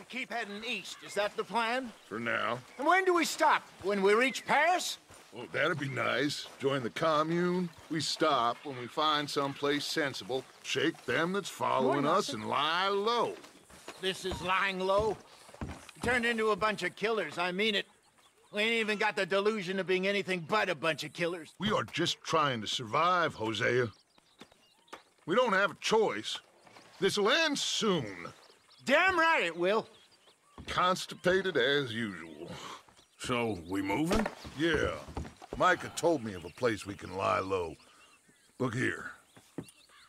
keep heading east. Is that the plan? For now. And when do we stop? When we reach Paris? Well, that'd be nice. Join the commune. We stop when we find someplace sensible, shake them that's following us, and lie low. This is lying low? We turned into a bunch of killers, I mean it. We ain't even got the delusion of being anything but a bunch of killers. We are just trying to survive, Hosea. We don't have a choice. This'll end soon. Damn right it will. Constipated as usual. So, we moving? Yeah. Micah told me of a place we can lie low. Look here.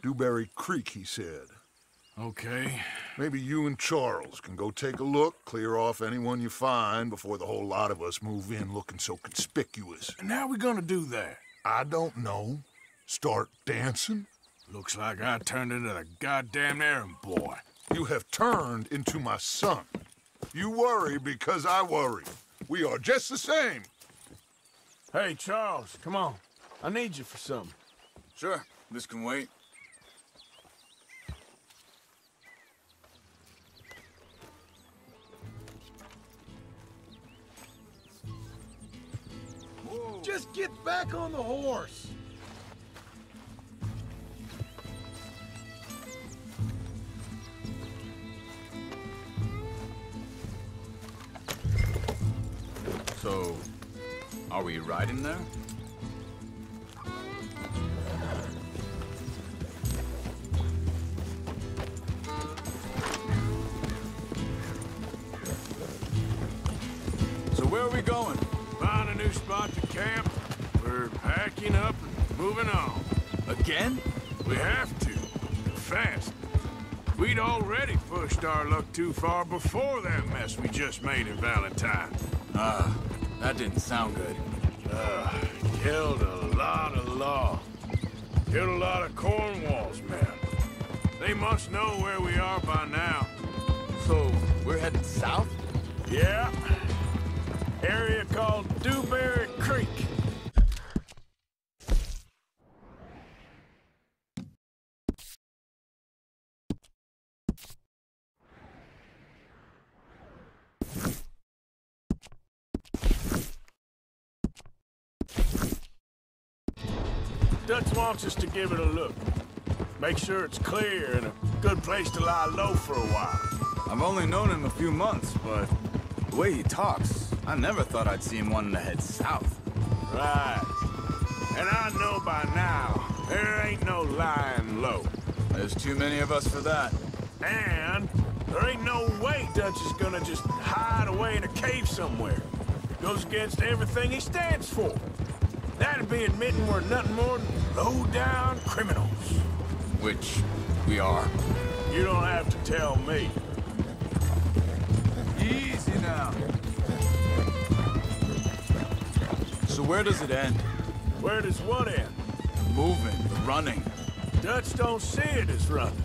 Dewberry Creek, he said. Okay. Maybe you and Charles can go take a look, clear off anyone you find before the whole lot of us move in looking so conspicuous. And how we gonna do that? I don't know. Start dancing? Looks like I turned into the goddamn errand boy. You have turned into my son. You worry because I worry. We are just the same. Hey, Charles, come on. I need you for something. Sure, this can wait. Whoa. Just get back on the horse. So, are we riding there? So where are we going? Found a new spot to camp. We're packing up and moving on. Again? We have to. Fast. We'd already pushed our luck too far before that mess we just made in Valentine. That didn't sound good. Killed a lot of law. Killed a lot of Cornwall's men. They must know where we are by now. So, we're headed south? Yeah. Area called Dewberry Creek. Dutch wants us to give it a look. Make sure it's clear and a good place to lie low for a while. I've only known him a few months, but the way he talks, I never thought I'd see him wanting to head south. Right. And I know by now, there ain't no lying low. There's too many of us for that. And there ain't no way Dutch is gonna just hide away in a cave somewhere. Goes against everything he stands for. That'd be admitting we're nothing more than low-down criminals. Which we are. You don't have to tell me. Easy now. So where does it end? Where does what end? Moving, running. Dutch don't see it as running.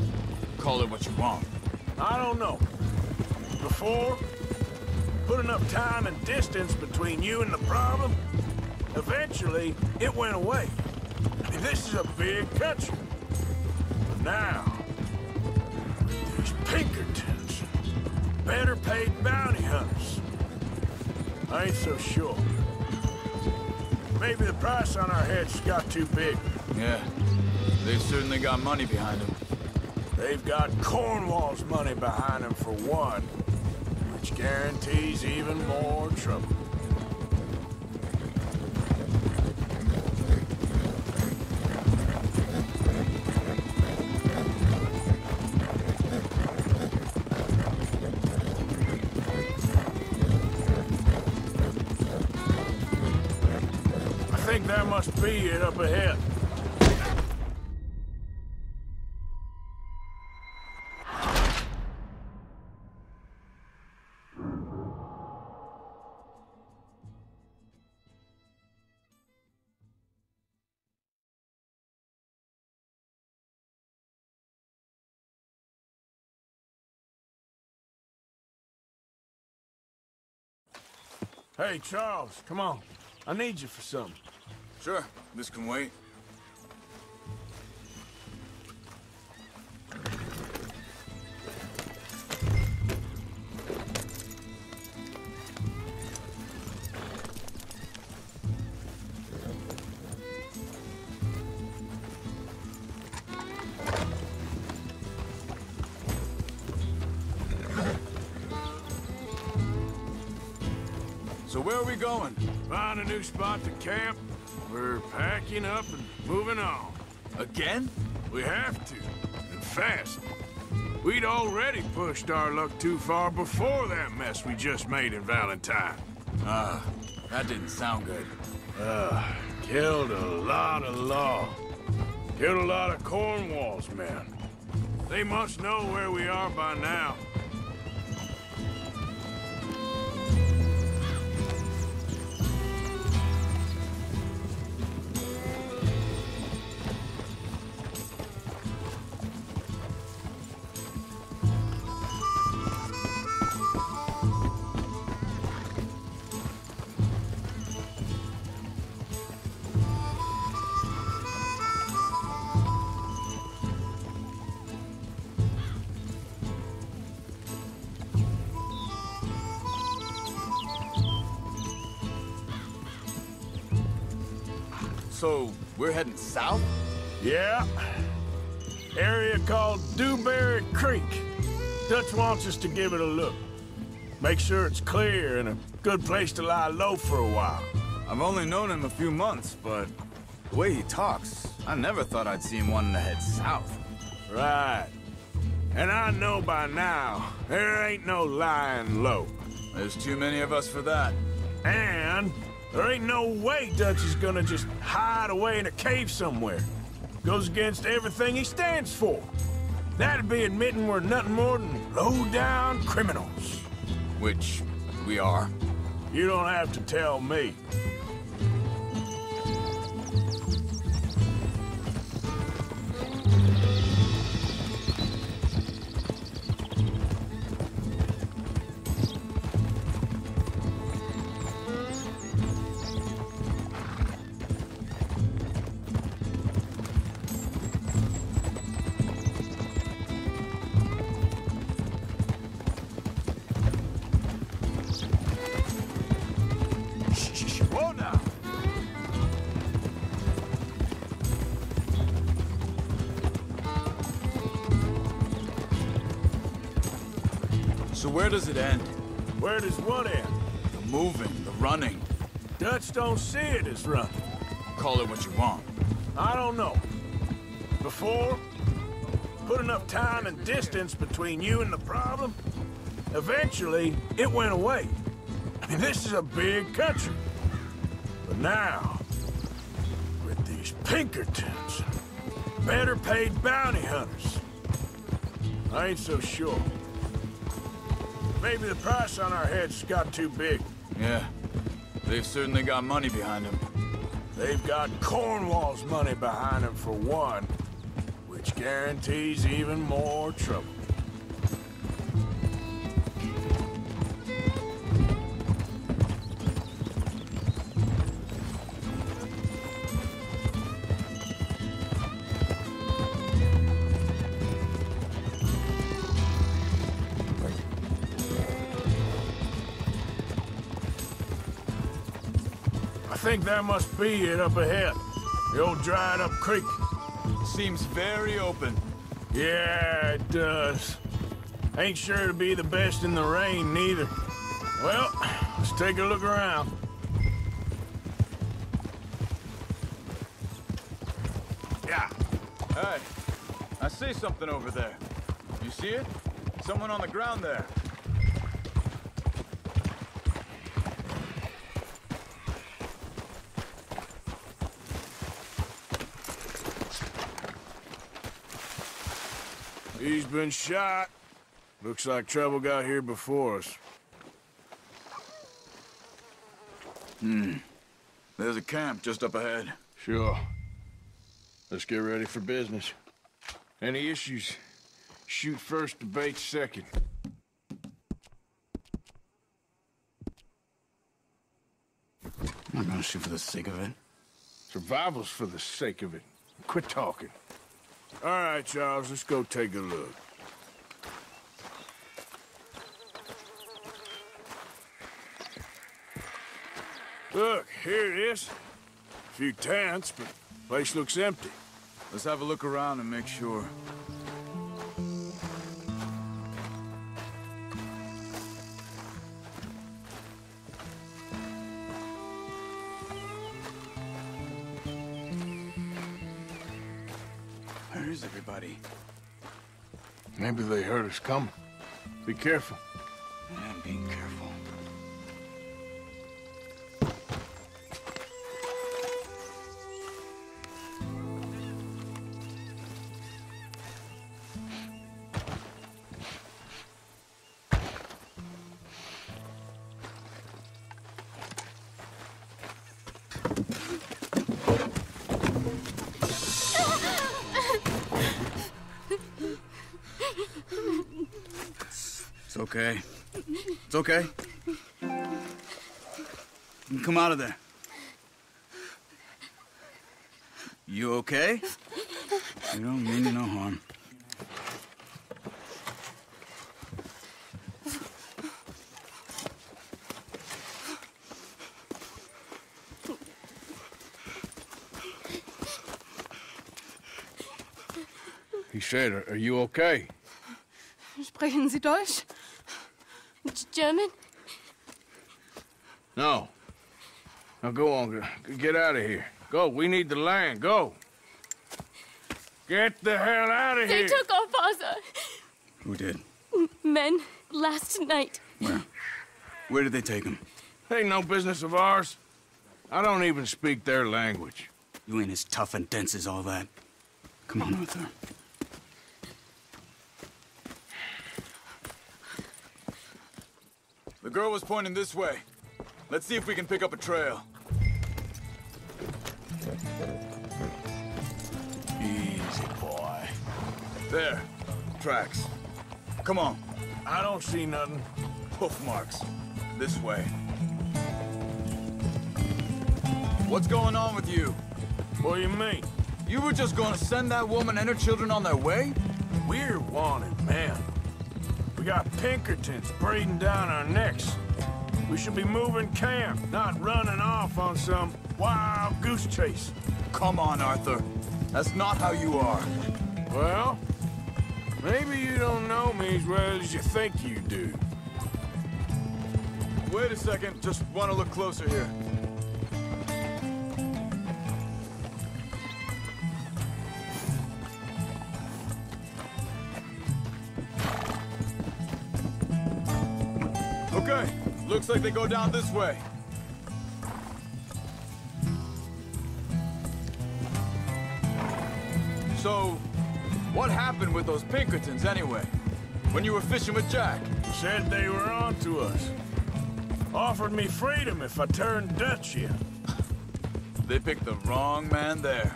Call it what you want. I don't know. Before, put enough time and distance between you and the problem, eventually, it went away. I mean, this is a big country. But now, these Pinkertons, better paid bounty hunters. I ain't so sure. Maybe the price on our heads got too big. Yeah, they've certainly got money behind them. They've got Cornwall's money behind them for one, which guarantees even more trouble. I think that must be it up ahead. Hey, Charles, come on. I need you for something. Sure, this can wait. So where are we going? Find a new spot to camp. We're packing up and moving on. Again? We have to, and fast. We'd already pushed our luck too far before that mess we just made in Valentine. That didn't sound good. Killed a lot of law. Killed a lot of Cornwall's men. They must know where we are by now. So, we're heading south? Yeah. Area called Dewberry Creek. Dutch wants us to give it a look. Make sure it's clear and a good place to lie low for a while. I've only known him a few months, but the way he talks, I never thought I'd see him wanting to head south. Right. And I know by now, there ain't no lying low. There's too many of us for that. And there ain't no way Dutch is gonna just hide away in a cave somewhere. Goes against everything he stands for. That'd be admitting we're nothing more than low-down criminals. Which we are. You don't have to tell me. Whoa now! So where does it end? Where does what end? The moving, the running. Dutch don't see it as running. Call it what you want. I don't know. Before, put enough time and distance between you and the problem, eventually it went away. I mean, this is a big country. But now, with these Pinkertons, better paid bounty hunters, I ain't so sure. Maybe the price on our heads got too big. Yeah, they've certainly got money behind them. They've got Cornwall's money behind them for one, which guarantees even more trouble. I think that must be it up ahead. The old dried-up creek. Seems very open. Yeah, it does. Ain't sure to be the best in the rain, neither. Well, let's take a look around. Yeah. Hey, I see something over there. You see it? Someone on the ground there. He's been shot. Looks like trouble got here before us. There's a camp just up ahead. Sure. Let's get ready for business. Any issues? Shoot first, debate second. I'm not gonna shoot for the sake of it. Survival's for the sake of it. Quit talking. All right, Charles, let's go take a look. Look, here it is. A few tents, but the place looks empty. Let's have a look around and make sure. buddy. Maybe they heard us coming. Be careful. I'm being careful. It's okay. It's okay. Come out of there. You okay? You don't mean you no harm. He said, are you okay? Sprechen Sie Deutsch? German? No. Now go on, get out of here. Go, we need the land, go. Get the hell out of They here! took our father. Who did? Men, last night. Where? Where did they take him? Ain't no business of ours. I don't even speak their language. You ain't as tough and dense as all that. Come on, Arthur. The girl was pointing this way. Let's see if we can pick up a trail. Easy, boy. There. Tracks. Come on. I don't see nothing. Hoof marks. This way. What's going on with you? What do you mean? You were just gonna send that woman and her children on their way? We're wanted, man. We got Pinkertons breathing down our necks. We should be moving camp, not running off on some wild goose chase. Come on, Arthur. That's not how you are. Well, maybe you don't know me as well as you think you do. Wait a second. Just want to look closer here. Okay, looks like they go down this way. So, what happened with those Pinkertons anyway? When you were fishing with Jack? Said they were on to us. Offered me freedom if I turned Dutch yet. They picked the wrong man there.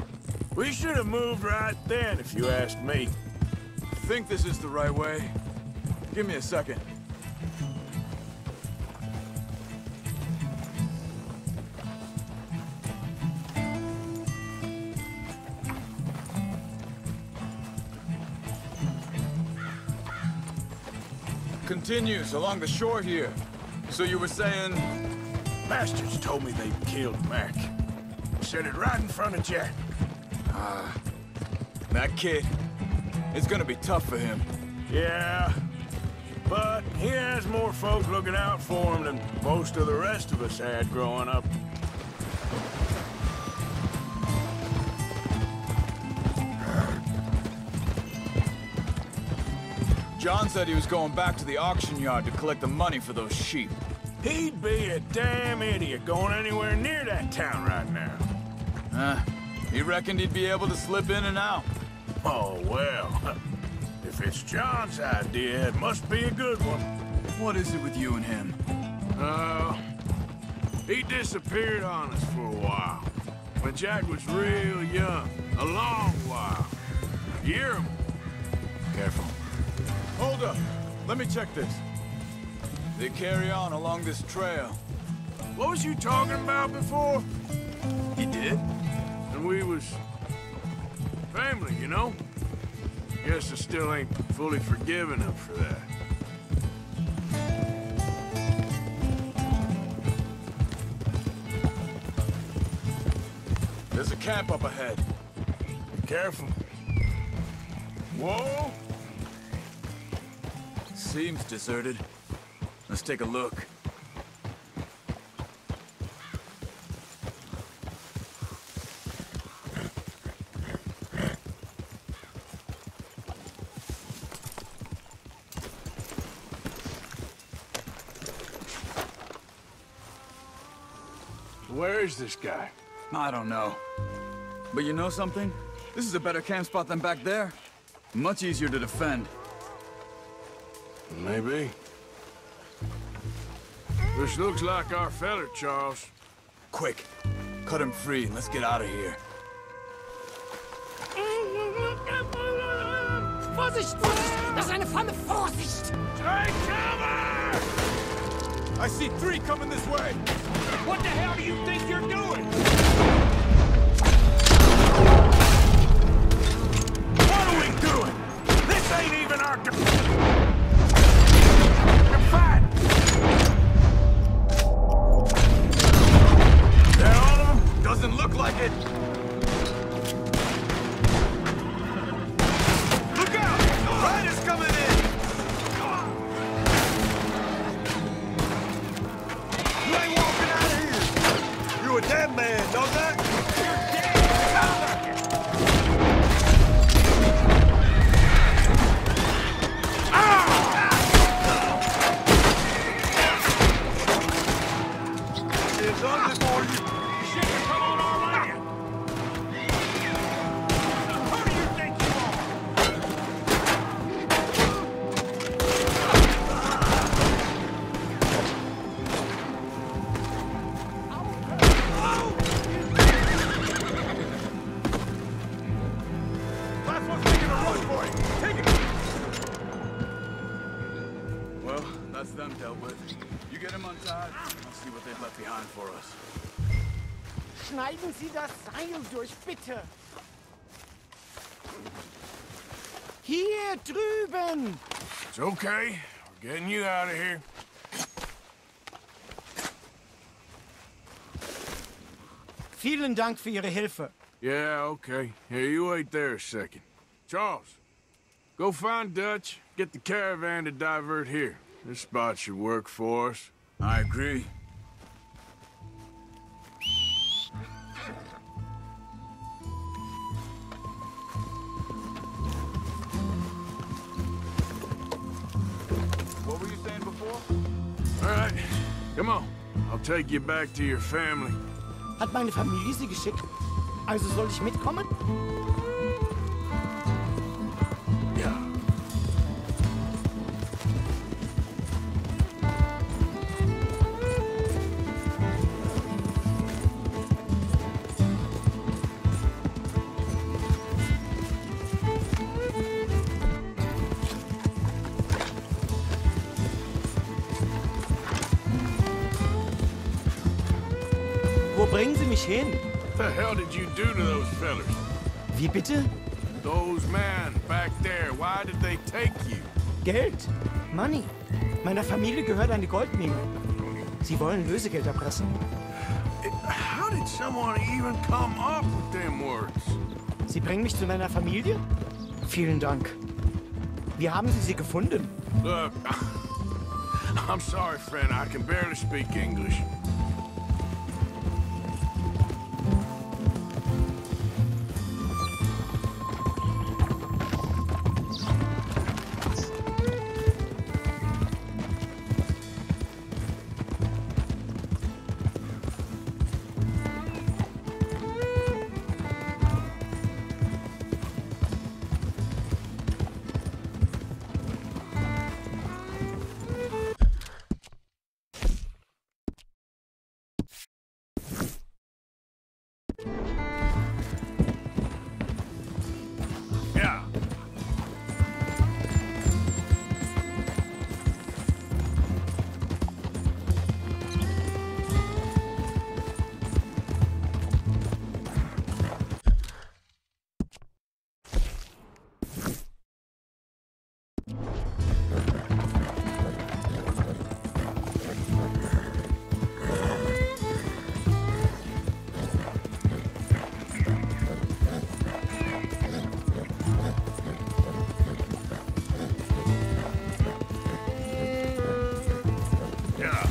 We should have moved right then, if you asked me. Think this is the right way? Give me a second. Continues along the shore here. So you were saying... Bastards told me they killed Mac. Said it right in front of Jack. That kid, it's gonna be tough for him. Yeah, but he has more folk looking out for him than most of the rest of us had growing up. John said he was going back to the auction yard to collect the money for those sheep. He'd be a damn idiot going anywhere near that town right now. He reckoned he'd be able to slip in and out. Oh, well. If it's John's idea, it must be a good one. What is it with you and him? He disappeared on us for a while. When Jack was real young. A long while. A year or more. Careful. Hold up. Let me check this. They carry on along this trail. What was you talking about before? He did? And we was... family, you know? Guess I still ain't fully forgiven him for that. There's a camp up ahead. Be careful. Whoa! Seems deserted. Let's take a look. Where is this guy? I don't know. But you know something? This is a better camp spot than back there. Much easier to defend. Maybe. This looks like our fella, Charles. Quick, cut him free and let's get out of here. Vorsicht! Das ist eine Falle! Vorsicht! Take cover! I see 3 coming this way! What the hell do you think you're doing? What are we doing? This ain't even our... You're fighting! They're all of them? Doesn't look like it! Look out! Riders coming in! You ain't walking out of here! You a dead man, know that? You're dead! Sounds like it! It's ugly for you! You shouldn't come on our land! Who do you think you are? Last one's making a run for it! Take it! Well, that's them dealt with. You get them untied, I'll see what they've left behind for us. Schneiden Sie das Seil durch, bitte! Hier drüben! It's okay. We're getting you out of here. Vielen Dank für Ihre Hilfe. Yeah, okay. Here, you wait there a second. Charles, go find Dutch, get the caravan to divert here. This spot should work for us. I agree. What were you saying before? All right, come on. I'll take you back to your family. Hat meine Familie Sie geschickt? Also soll ich mitkommen? Ja. Wo bringen Sie mich hin? What the hell did you do to those fellas? Wie bitte? Those men back there, why did they take you? Geld. Money. Meiner Familie gehört eine Goldmine. Sie wollen Lösegeld erpressen. How did someone even come up with them words? Sie bringen mich zu meiner Familie? Vielen Dank. Wie haben Sie sie gefunden? Look, I'm sorry, friend. I can barely speak English. Yeah. Yeah.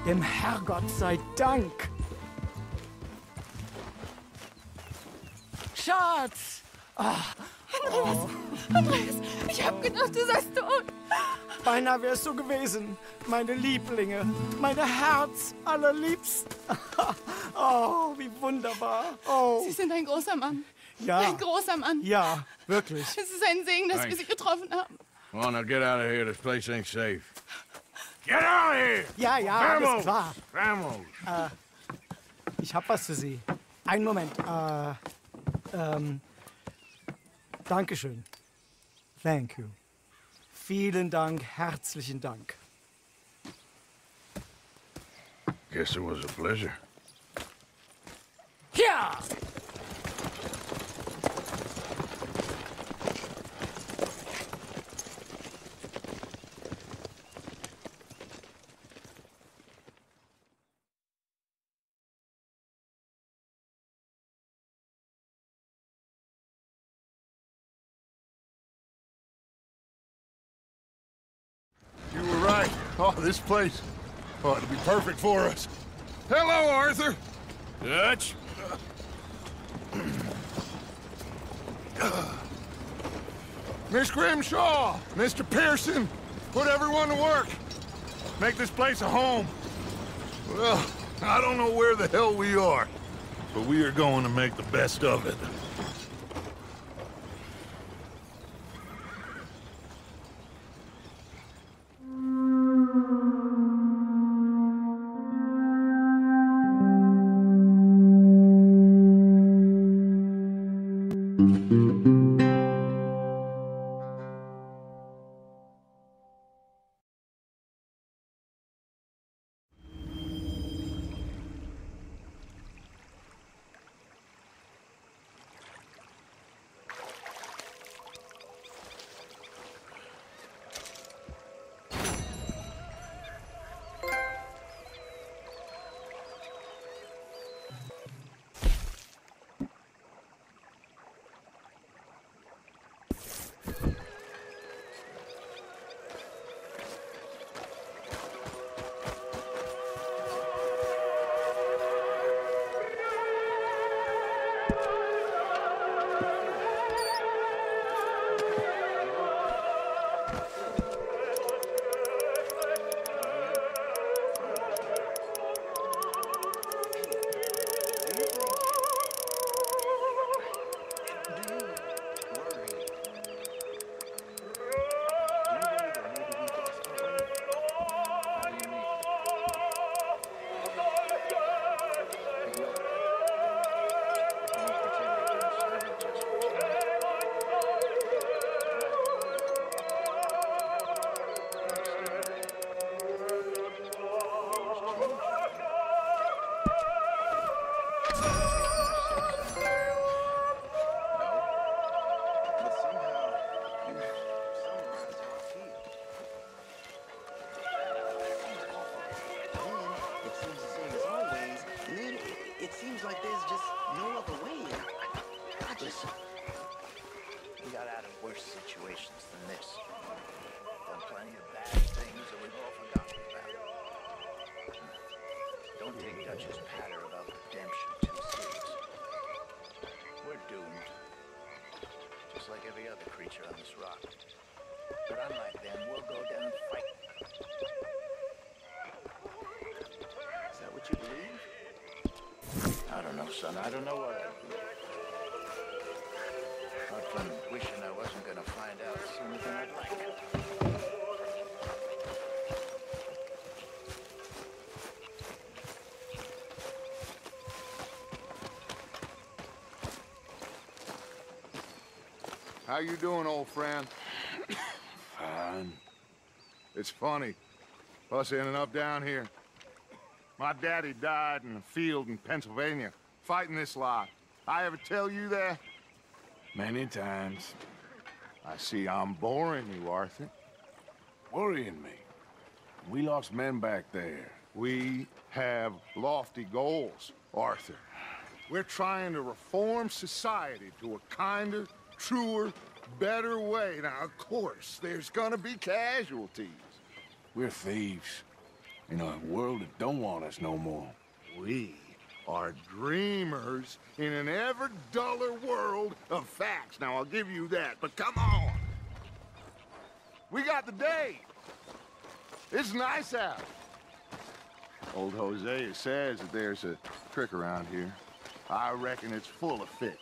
Dem Herrgott sei Dank. Schatz! Andreas, ich hab gedacht, du seist tot. Beinahe wärst du gewesen. Meine Lieblinge. Meine Herz allerliebsten. Oh, wie wunderbar. Oh. Sie sind ein großer Mann. Ja. Ein großer Mann. Ja, wirklich. Es ist ein Segen, dass wir Sie getroffen haben. Come on, now get out of here. This place ain't safe. Get out of here! Ja, ja, alles Vamos! klar. Vamos! Ich hab was für Sie. Einen Moment. Dankeschön. Thank you. Vielen Dank, herzlichen Dank. Guess it was a pleasure. Ja! You were right. Oh, this place. Oh, it'll be perfect for us. Hello, Arthur. Dutch? Miss Grimshaw, Mr. Pearson, put everyone to work. Make this place a home. Well, I don't know where the hell we are, but we are going to make the best of it. We got out of worse situations than this. Done plenty of bad things that we've all forgotten about. Don't take Dutch's patter about redemption too serious. We're doomed. Just like every other creature on this rock. But unlike them, we'll go down fighting. Is that what you believe? I don't know, son. I don't know what I believe. Not from wishing I wasn't gonna find out sooner than I'd like. How you doing, old friend? Fine. It's funny, us ending up down here. My daddy died in a field in Pennsylvania, fighting this lot. I ever tell you that? Many times. I see I'm boring you, Arthur. Worrying me. We lost men back there. We have lofty goals, Arthur. We're trying to reform society to a kinder, truer, better way. Now, of course, there's gonna be casualties. We're thieves. in a world that don't want us no more. We are dreamers in an ever duller world of facts. Now, I'll give you that, but come on. We got the day. It's nice out. Old Hosea says that there's a trick around here. I reckon it's full of fit.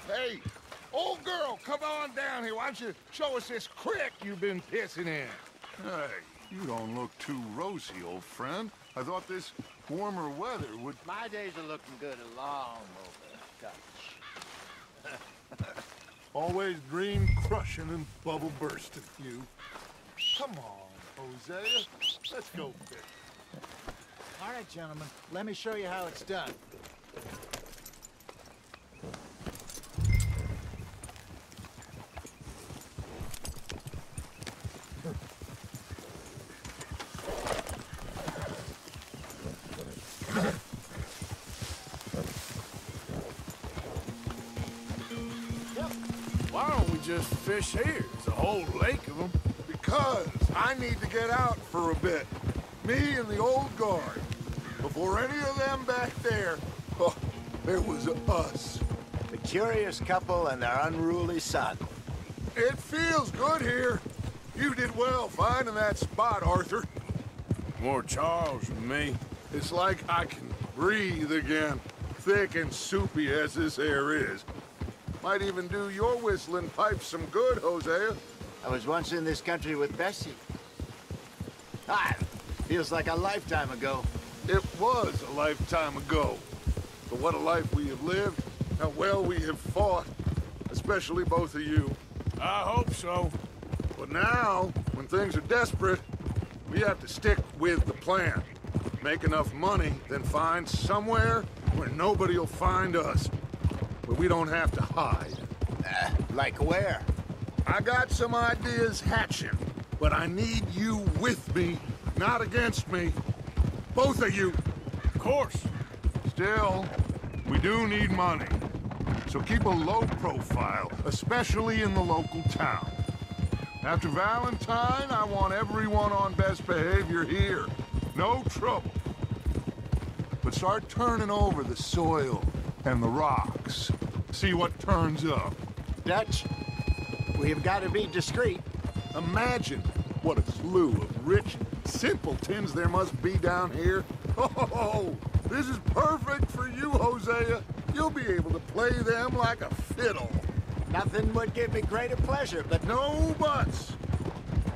Hey, old girl, come on down here. Why don't you show us this creek you've been pissing in? Hey, you don't look too rosy, old friend. I thought this warmer weather would... My days are looking good along over the touch. Always dream crushing and bubble bursting, you. Come on, Hosea. Let's go fish. All right, gentlemen. Let me show you how it's done. Why don't we just fish here? There's a whole lake of them. Because I need to get out for a bit. Me and the old guard. Before any of them back there, oh, there was us. The curious couple and their unruly son. It feels good here. You did well finding that spot, Arthur. More Charles than me. It's like I can breathe again, thick and soupy as this air is. Might even do your whistling pipes some good, Hosea. I was once in this country with Bessie. Ah, feels like a lifetime ago. It was a lifetime ago. But what a life we have lived, how well we have fought, especially both of you. I hope so. But now, when things are desperate, we have to stick with the plan. Make enough money, then find somewhere where nobody will find us. Where we don't have to hide. Like where? I got some ideas hatching, but I need you with me, not against me. Both of you. Of course. Still, we do need money. So keep a low profile, especially in the local town. After Valentine, I want everyone on best behavior here. No trouble. But start turning over the soil and the rocks. See what turns up. Dutch, we've got to be discreet. Imagine what a slew of rich simpletons there must be down here. Oh, this is perfect for you, Hosea. You'll be able to play them like a fiddle. Nothing would give me greater pleasure, but No buts.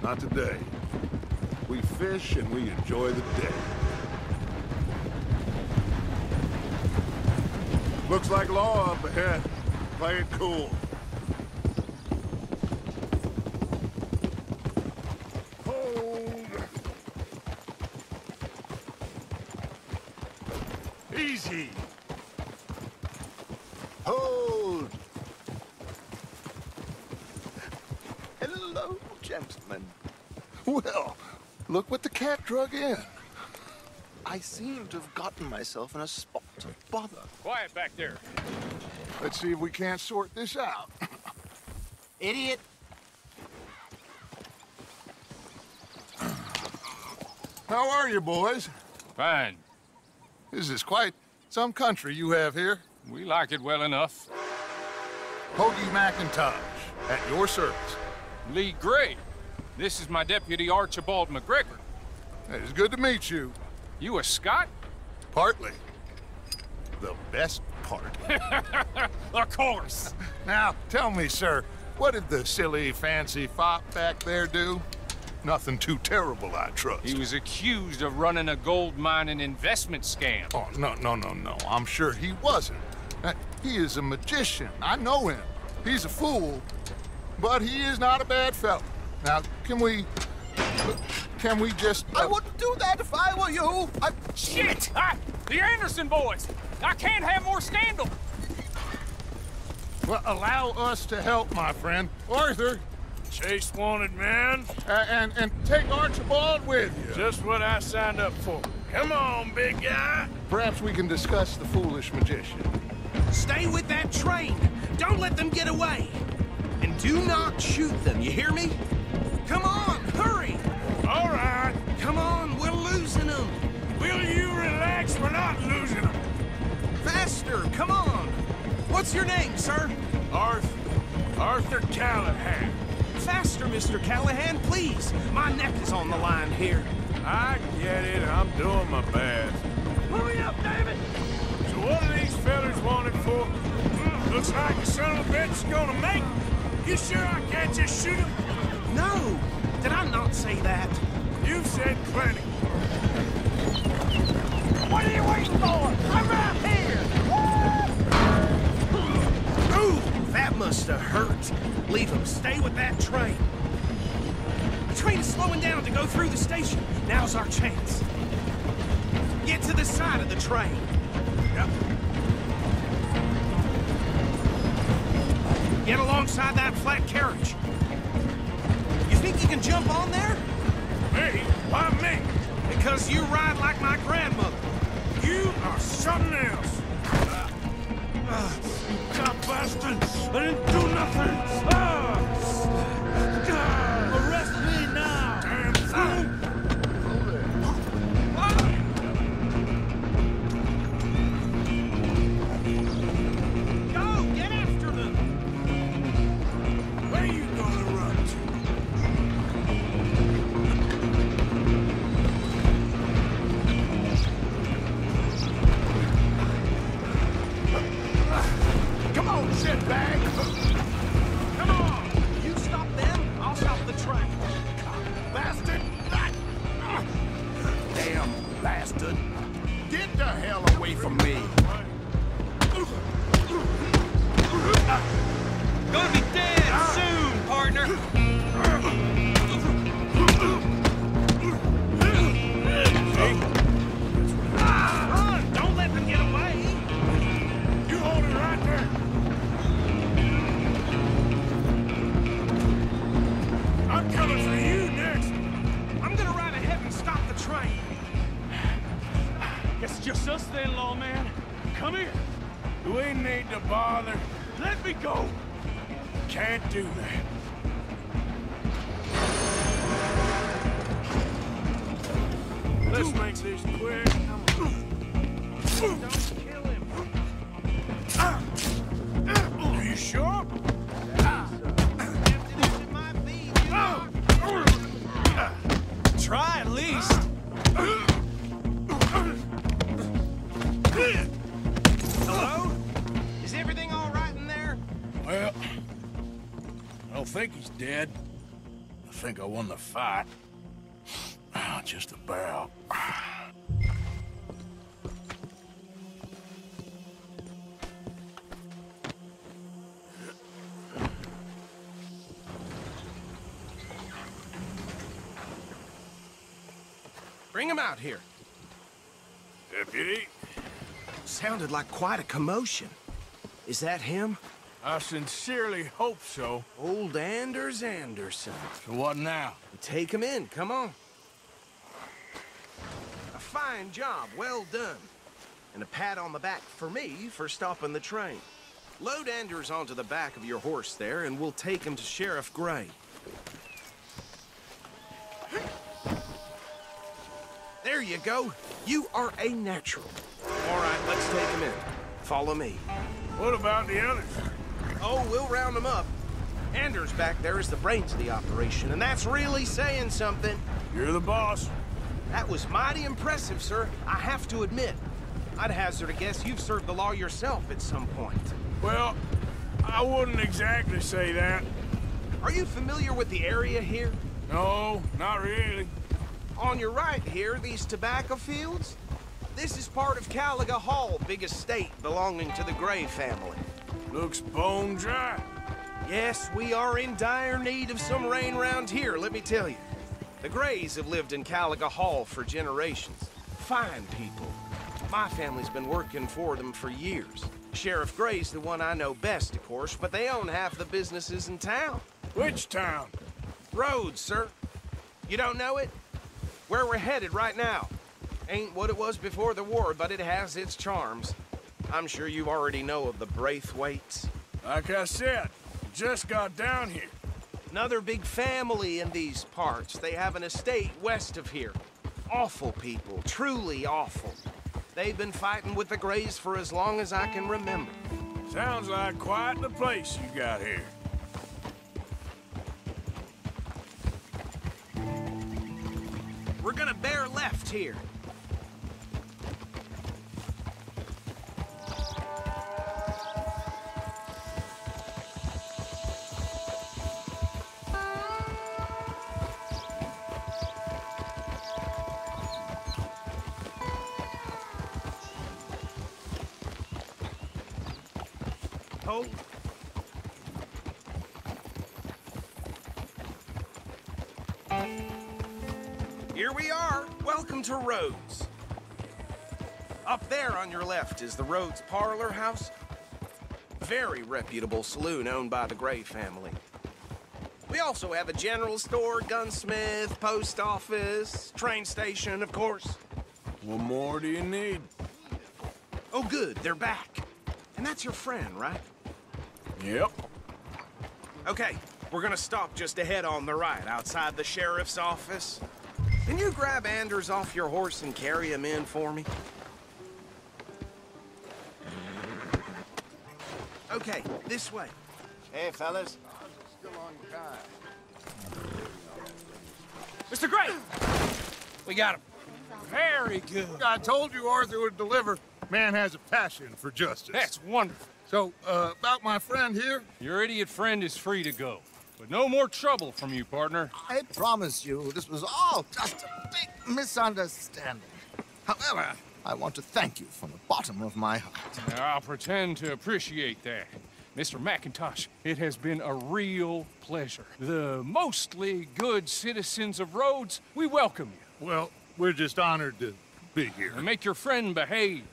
Not today. We fish and we enjoy the day. Looks like law up ahead. Play it cool. Hold. Easy. hold. Hello, gentlemen. Well, look what the cat drug in. I seem to have gotten myself in a spot of bother. Quiet back there. Let's see if we can't sort this out. Idiot. How are you, boys? Fine. This is quite some country you have here. We like it well enough. Hoagie McIntosh, at your service. Lee Gray. This is my deputy Archibald McGregor. It's good to meet you. You a Scot? Partly. The best part. Of course. Now, tell me, sir, what did the silly, fancy fop back there do? Nothing too terrible, I trust. He was accused of running a gold mining investment scam. Oh, no. I'm sure he wasn't. He is a magician. I know him. He's a fool, but he is not a bad fellow. Now, can we Can we just... I wouldn't do that if I were you. Shit! The Anderson boys! I can't have more scandal! Well, allow us to help, my friend. Arthur, Chase wanted man. and take Archibald with you. Just what I signed up for. Come on, big guy. Perhaps we can discuss the foolish magician. Stay with that train. Don't let them get away. And do not shoot them, you hear me? Come on, hurry! All right. Come on, we're losing them. Will you relax? We're not losing them. Faster, come on. What's your name, sir? Arthur Callahan. Faster, Mr. Callahan, please. My neck is on the line here. I get it. I'm doing my best. Hurry up, David! So what are these fellas wanted for? Looks like the son of a bitch is gonna make. You sure I can't just shoot him? No! Did I not say that? You've said plenty. What are you waiting for? I'm right here! Ooh, that must have hurt. Leave him. Stay with that train. The train is slowing down to go through the station. Now's our chance. Get to the side of the train. Yep. Get alongside that flat carriage. You think you can jump on there? Me? Why me? Because you ride like my grandmother. You are something else. You cop bastard! I didn't do nothing! Arrest me now! Damn thing! Go! Get after them! Where you gonna run Come on, shitbag! Come on! You stop them, I'll stop the train. Bastard! Damn bastard. Get the hell away from me. Gonna be dead soon, partner! Run! Don't let them get away! You hold it right there. I'm coming for you next. I'm gonna ride ahead and stop the train. Guess it's just us then, lawman. Come here. We need to bother. Let me go! Can't do that. Let's make this quick. Don't kill him! Are you sure? Try at least. Hello? Is everything all right in there? Well, I don't think he's dead. I think I won the fight. Just about. Bring him out here. Deputy, Sounded like quite a commotion. Is that him? I sincerely hope so. Old Anders Anderson. So what now? Take him in, come on. A fine job, well done. And a pat on the back for me for stopping the train. Load Anders onto the back of your horse there, and we'll take him to Sheriff Gray. There you go. You are a natural. All right, let's take him in. Follow me. What about the others? Oh, we'll round them up. Anders back there is the brains of the operation, and that's really saying something. You're the boss. That was mighty impressive, sir. I have to admit. I'd hazard a guess you've served the law yourself at some point. Well, I wouldn't exactly say that. Are you familiar with the area here? No, not really. On your right here, these tobacco fields? This is part of Caliga Hall, big estate belonging to the Gray family. Looks bone dry. Yes, we are in dire need of some rain round here, let me tell you. The Grays have lived in Caliga Hall for generations. Fine people. My family's been working for them for years. Sheriff Gray's the one I know best, of course, but they own half the businesses in town. Which town? Rhodes, sir. You don't know it? Where we're headed right now. Ain't what it was before the war, but it has its charms. I'm sure you already know of the Braithwaites. Like I said, just got down here. Another big family in these parts. They have an estate west of here. Awful people, truly awful. They've been fighting with the Grays for as long as I can remember. Sounds like quite the place you got here. We're gonna bear left here. Hold. Here we are. Welcome to Rhodes. Up there on your left is the Rhodes Parlor House. Very reputable saloon owned by the Gray family. We also have a general store, gunsmith, post office, train station, of course. What more do you need? Oh, good. They're back. And that's your friend, right? Yep. Okay, we're gonna stop just ahead on the right, outside the sheriff's office. Can you grab Anders off your horse and carry him in for me? Okay, this way. Hey, fellas. Mr. Gray! We got him. Very good. I told you Arthur would deliver. Man has a passion for justice. That's wonderful. So, about my friend here? Your idiot friend is free to go. But no more trouble from you, partner. I promise you, this was all just a big misunderstanding. However, I want to thank you from the bottom of my heart. I'll pretend to appreciate that. Mr. McIntosh, it has been a real pleasure. The mostly good citizens of Rhodes, we welcome you. Well, we're just honored to be here. And make your friend behave.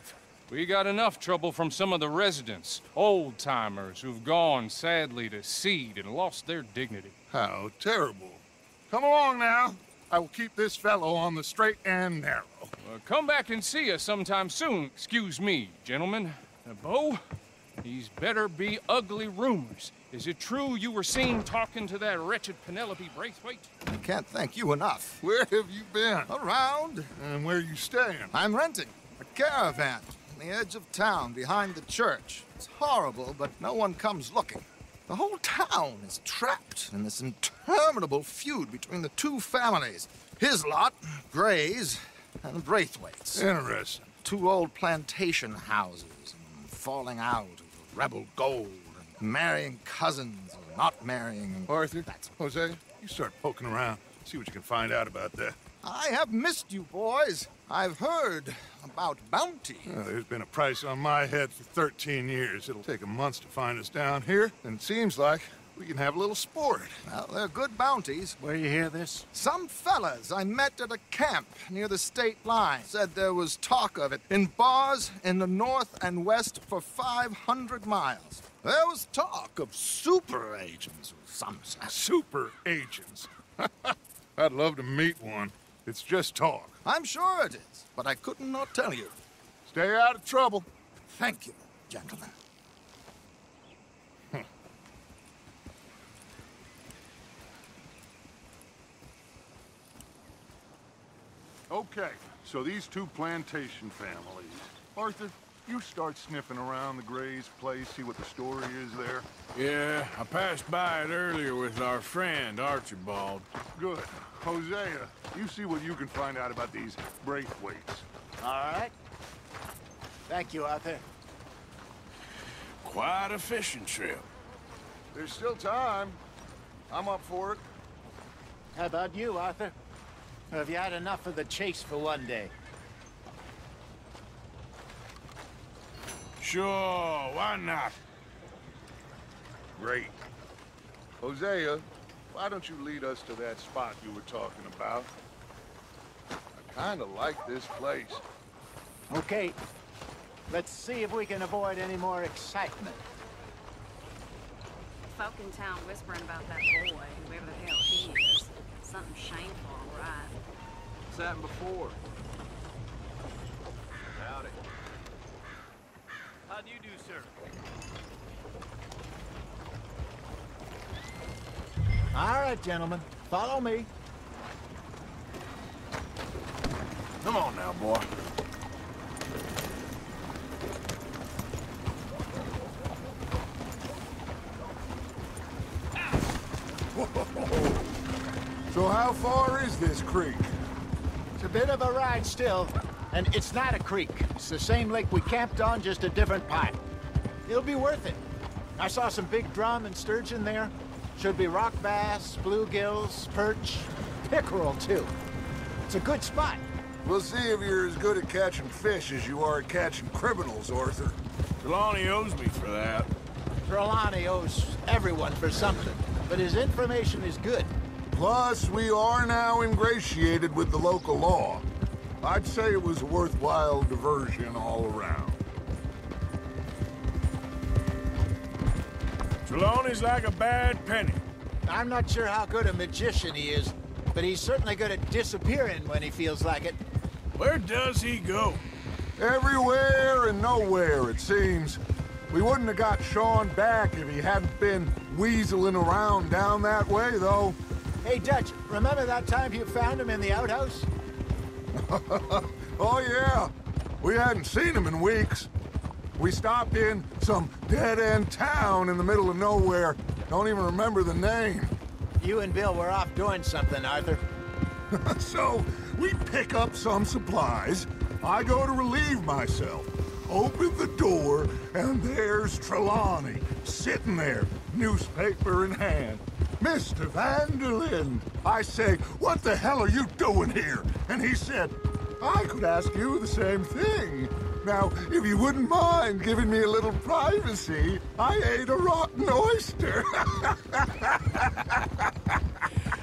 We got enough trouble from some of the residents, old-timers who've gone, sadly, to seed and lost their dignity. How terrible. Come along now. I will keep this fellow on the straight and narrow. Come back and see us sometime soon. Excuse me, gentlemen. Bo, these better be ugly rumors. Is it true you were seen talking to that wretched Penelope Braithwaite? I can't thank you enough. Where have you been? Around. And where are you staying? I'm renting a caravan on the edge of town behind the church. It's horrible, but no one comes looking. The whole town is trapped in this interminable feud between the two families. His lot, Gray's, and the Braithwaites. Interesting. Two old plantation houses, and falling out over rebel gold, and marrying cousins, or not marrying. And Arthur, Jose, you start poking around. See what you can find out about that. I have missed you, boys. I've heard about bounty. There's been a price on my head for 13 years. It'll take 'em months to find us down here, and it seems like we can have a little sport. Well, they're good bounties. Where you hear this? Some fellas I met at a camp near the state line said there was talk of it in bars in the north and west for 500 miles. There was talk of super agents of some sort. Super agents. I'd love to meet one. It's just talk. I'm sure it is, but I couldn't not tell you. Stay out of trouble. Thank you, gentlemen. Okay, so these two plantation families. Arthur, you start sniffing around the Gray's place, see what the story is there. Yeah, I passed by it earlier with our friend, Archibald. Good. Hosea, you see what you can find out about these Braithwaites. All right. Thank you, Arthur. Quite a fishing trip. There's still time. I'm up for it. How about you, Arthur? Or have you had enough of the chase for one day? Sure, why not? Great. Hosea, why don't you lead us to that spot you were talking about? I kind of like this place. Okay. Let's see if we can avoid any more excitement. Folk in town whispering about that boy, whoever the hell he is. Something shameful, all right. What's happened before? Howdy. How do you do, sir? All right, gentlemen. Follow me. Come on now, boy. So how far is this creek? It's a bit of a ride still, and it's not a creek. It's the same lake we camped on, just a different pipe. It'll be worth it. I saw some big drum and sturgeon there. Should be rock bass, bluegills, perch, pickerel too. It's a good spot. We'll see if you're as good at catching fish as you are at catching criminals, Arthur. Trelawney owes me for that. Trelawney owes everyone for something, but his information is good. Plus, we are now ingratiated with the local law. I'd say it was a worthwhile diversion all around. Trelawney's like a bad penny. I'm not sure how good a magician he is, but he's certainly good at disappearing when he feels like it. Where does he go? Everywhere and nowhere, it seems. We wouldn't have got Sean back if he hadn't been weaseling around down that way, though. Hey, Dutch, remember that time you found him in the outhouse? Oh, yeah. We hadn't seen him in weeks. We stopped in some dead-end town in the middle of nowhere. Don't even remember the name. You and Bill were off doing something, Arthur. So, we pick up some supplies. I go to relieve myself. Open the door, and there's Trelawney, sitting there, newspaper in hand. Mr. Vanderlyn. I say, what the hell are you doing here? And he said, I could ask you the same thing. Now, if you wouldn't mind giving me a little privacy, I ate a rotten oyster.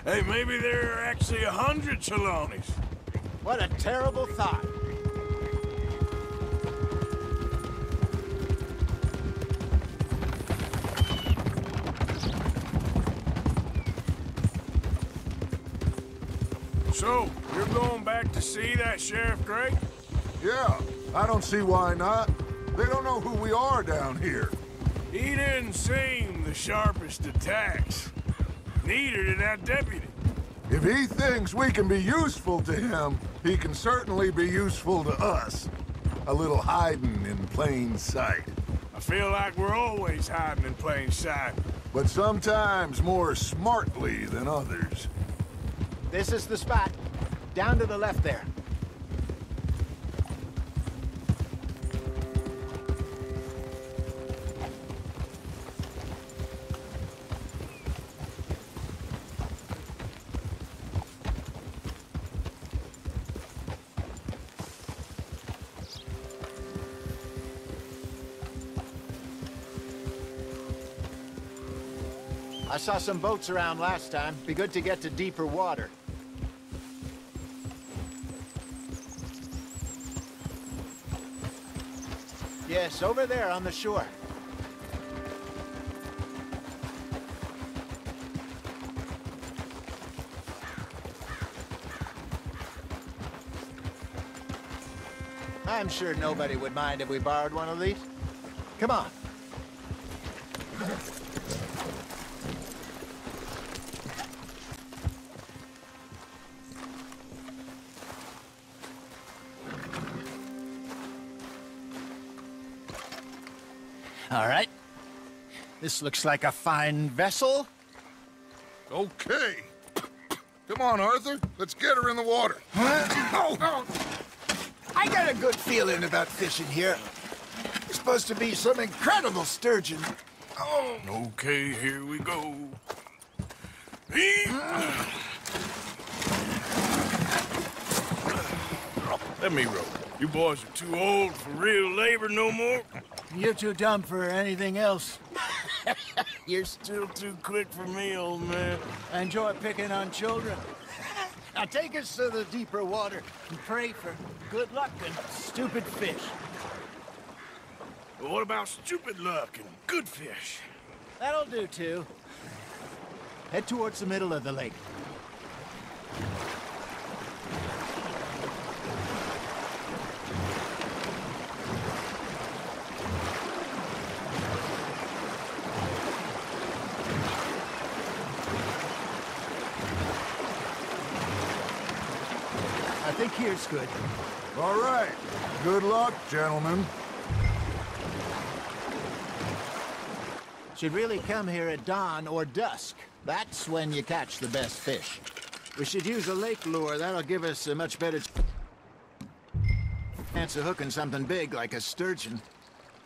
Hey, maybe there are actually 100 Trelawneys. What a terrible thought. So, you're going back to see that Sheriff Gray? Yeah, I don't see why not. They don't know who we are down here. He didn't seem the sharpest attacks. Neither did that deputy. If he thinks we can be useful to him, he can certainly be useful to us. A little hiding in plain sight. I feel like we're always hiding in plain sight. But sometimes more smartly than others. This is the spot. Down to the left there. I saw some boats around last time. Be good to get to deeper water. Yes, over there on the shore. I'm sure nobody would mind if we borrowed one of these. Come on. All right. This looks like a fine vessel. Okay. Come on, Arthur. Let's get her in the water. Oh. I got a good feeling about fishing here. There's supposed to be some incredible sturgeon. Oh. Okay, here we go. Let me row. You boys are too old for real labor no more. You're too dumb for anything else. You're still too quick for me, old man. I enjoy picking on children. Now take us to the deeper water and pray for good luck and stupid fish. But what about stupid luck and good fish? That'll do, too. Head towards the middle of the lake. I think here's good. All right. Good luck, gentlemen. Should really come here at dawn or dusk. That's when you catch the best fish. We should use a lake lure. That'll give us a much better chance of hooking something big like a sturgeon.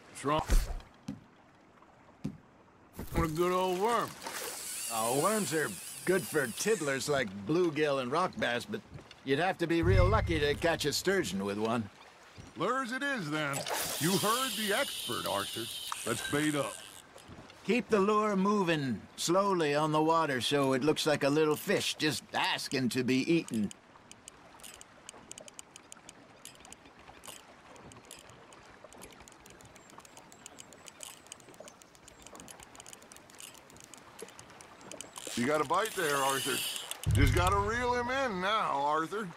What's wrong? What a good old worm. Oh, worms are good for tiddlers like bluegill and rock bass, but you'd have to be real lucky to catch a sturgeon with one. Lures it is, then. You heard the expert, Arthur. Let's bait up. Keep the lure moving slowly on the water so it looks like a little fish just asking to be eaten. You got a bite there, Arthur. Just gotta reel him in now, Arthur.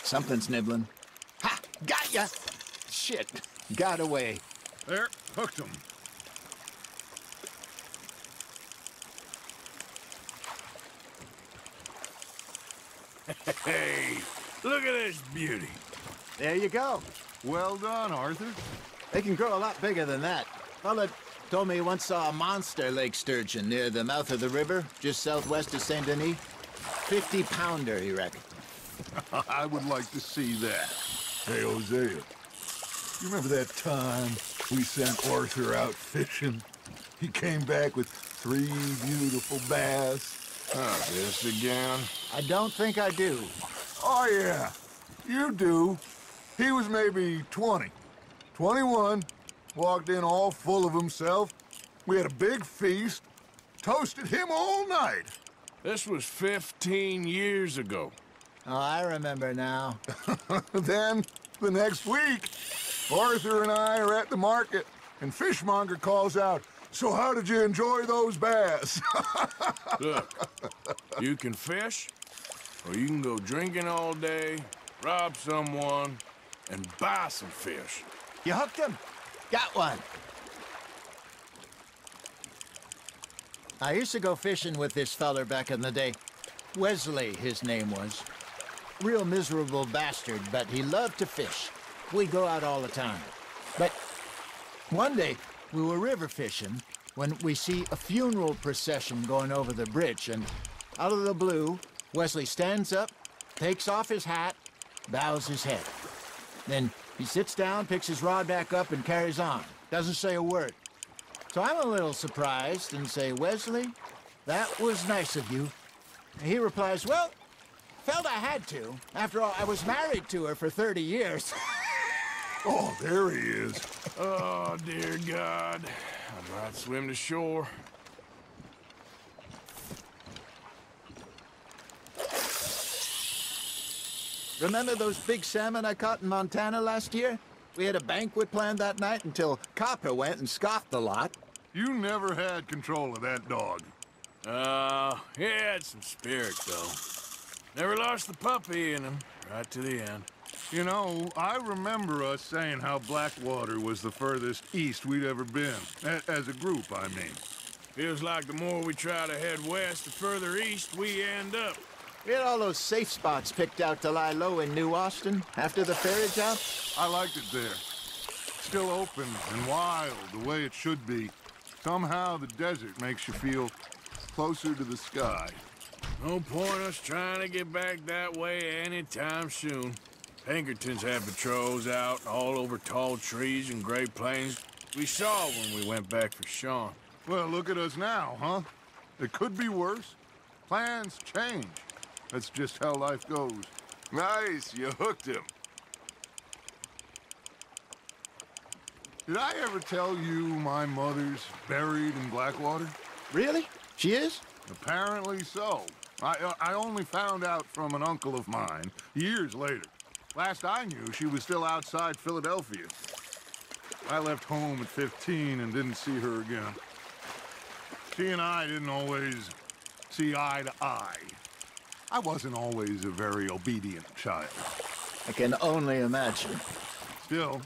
Something's nibbling. Ha! Got ya! Shit. Got away. There, hooked him. Hey, look at this beauty. There you go. Well done, Arthur. They can grow a lot bigger than that. Fella told me he once saw a monster lake sturgeon near the mouth of the river, just southwest of Saint Denis. 50-pounder, he reckoned. I would like to see that. Hey, Hosea, you remember that time we sent Arthur out fishing? He came back with 3 beautiful bass. This again? I don't think I do. Oh, yeah. You do. He was maybe 20. 21. Walked in all full of himself. We had a big feast. Toasted him all night. This was 15 years ago. Oh, I remember now. Then, the next week, Arthur and I are at the market, and Fishmonger calls out, "So how did you enjoy those bass?" Look, you can fish, or you can go drinking all day, rob someone, and buy some fish. You hooked him. Got one. I used to go fishing with this feller back in the day. Wesley, his name was. Real miserable bastard, but he loved to fish. We'd go out all the time. But one day, we were river fishing when we see a funeral procession going over the bridge, and out of the blue, Wesley stands up, takes off his hat, bows his head. Then he sits down, picks his rod back up, and carries on. Doesn't say a word. So I'm a little surprised and say, "Wesley, that was nice of you." And he replies, "Well, felt I had to. After all, I was married to her for 30 years. Oh, there he is. Oh, dear God. I'd rather swim to shore. Remember those big salmon I caught in Montana last year? We had a banquet planned that night until Copper went and scoffed a lot. You never had control of that dog. He had some spirit, though. Never lost the puppy in him, right to the end. You know, I remember us saying how Blackwater was the furthest east we'd ever been. As a group, I mean. Feels like the more we try to head west, the further east we end up. We had all those safe spots picked out to lie low in New Austin after the ferry job. I liked it there. Still open and wild, the way it should be. Somehow the desert makes you feel closer to the sky. No point us trying to get back that way anytime soon. Pinkertons had patrols out all over tall trees and Great Plains. We saw when we went back for Sean. Well, look at us now, huh? It could be worse. Plans change. That's just how life goes. Nice, you hooked him. Did I ever tell you my mother's buried in Blackwater? Really? She is? Apparently so. I only found out from an uncle of mine years later. Last I knew, she was still outside Philadelphia. I left home at 15 and didn't see her again. She and I didn't always see eye to eye. I wasn't always a very obedient child. I can only imagine. Still,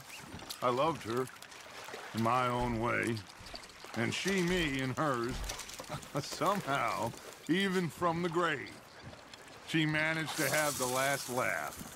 I loved her in my own way, and she me in hers. Somehow, even from the grave, she managed to have the last laugh.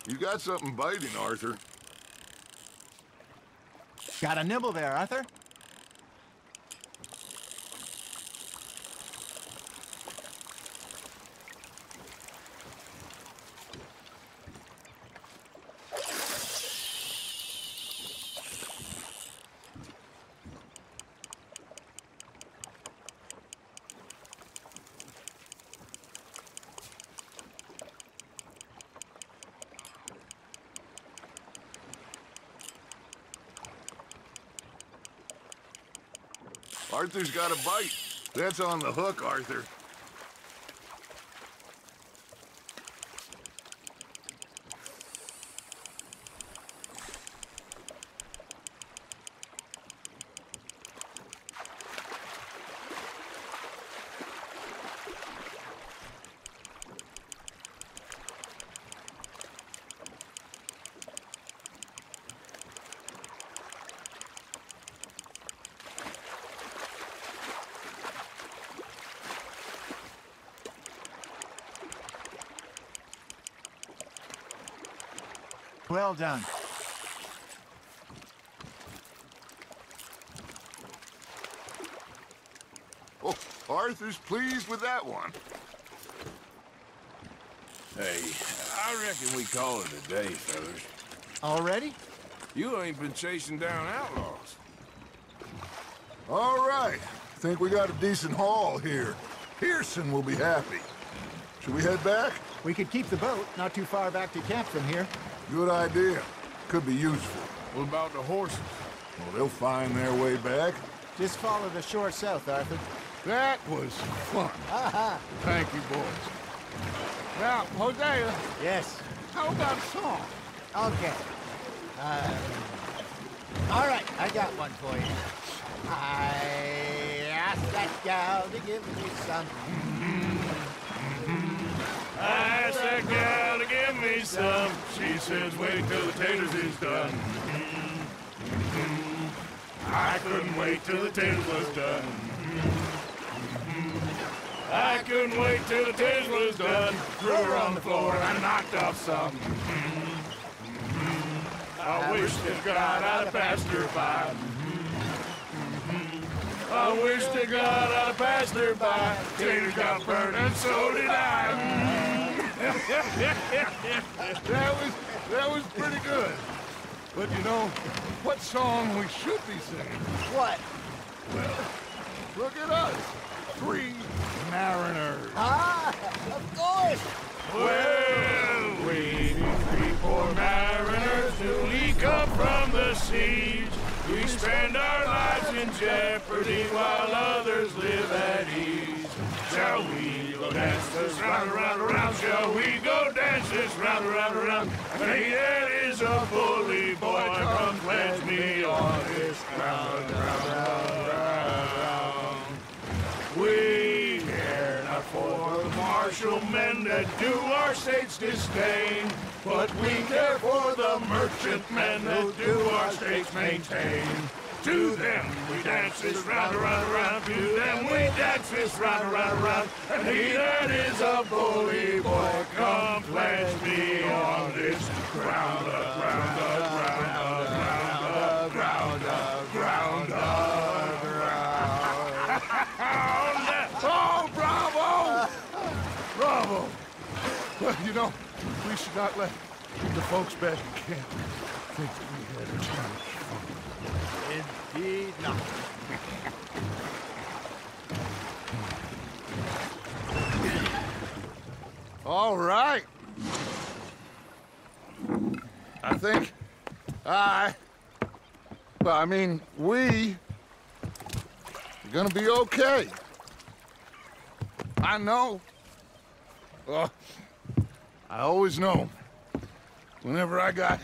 You got something biting, Arthur. Got a nibble there, Arthur? Arthur's got a bite. That's on the hook, Arthur. Well done. Oh, Arthur's pleased with that one. Hey, I reckon we call it a day, fellas. Already? You ain't been chasing down outlaws. All right. Think we got a decent haul here. Pearson will be happy. Should we head back? We could keep the boat not too far back to camp from here. Good idea. Could be useful. What about the horses? Well, they'll find their way back. Just follow the shore south, Arthur. That was fun. Aha! Thank you, boys. Now, Hosea. Yes. How about a song? Okay. All right, I got one for you. I asked that gal to give me some. I asked that gal to give me some. She says, wait till the taters is done. I couldn't wait till the taters was done. I couldn't wait till the taters was done. Threw her on the floor and I knocked off some. I wish to God I'd have passed her by. I wish to God I'd have passed her by. Taters got burned and so did I. That was pretty good. But you know, what song we should be singing? What? Well, look at us. 3 mariners. Ah, of course. Well, we 3 poor mariners newly come from the siege. We spend our lives in jeopardy while others live at ease. Shall we go dance this round, around, around? Shall we go dance this round, around, around? Hey, that is a bully boy. Come pledge me on this round, round, round, round. We care not for the martial men that do our state's disdain, but we care for the merchant men that do our states maintain. to them. We dance this round, around, around to them. We dance this round, around, around. And he that is a bully boy, come pledge me on this ground up, ground up, ground up, ground up, ground up, ground up. Oh, bravo! Bravo! Well, you know, we should not let the folks back in camp think that we had too much fun. Indeed not. All right. I think we are gonna be okay. I know. I always know. Whenever I got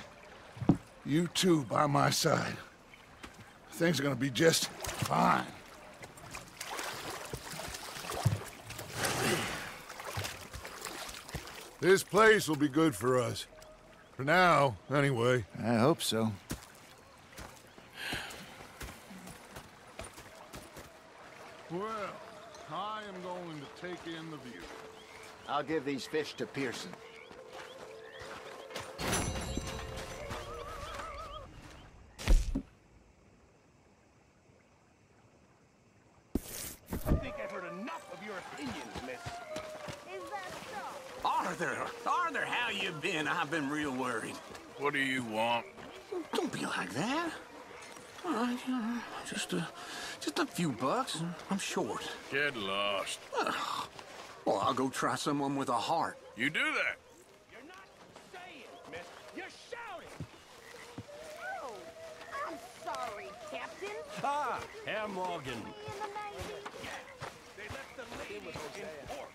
you two by my side, things are gonna be just fine. This place will be good for us. For now, anyway. I hope so. Well, I am going to take in the view. I'll give these fish to Pearson. I think I've heard enough of your opinions, miss. Is that so? Arthur, how you been? I've been real worried. What do you want? Don't be like that. All right, just a few bucks. I'm short. Get lost. Well, I'll go try someone with a heart. You do that. You're not saying, miss. You're shouting. Oh, I'm sorry, Captain. Ah, Herr Morgan. In the Navy. They left the lady in port.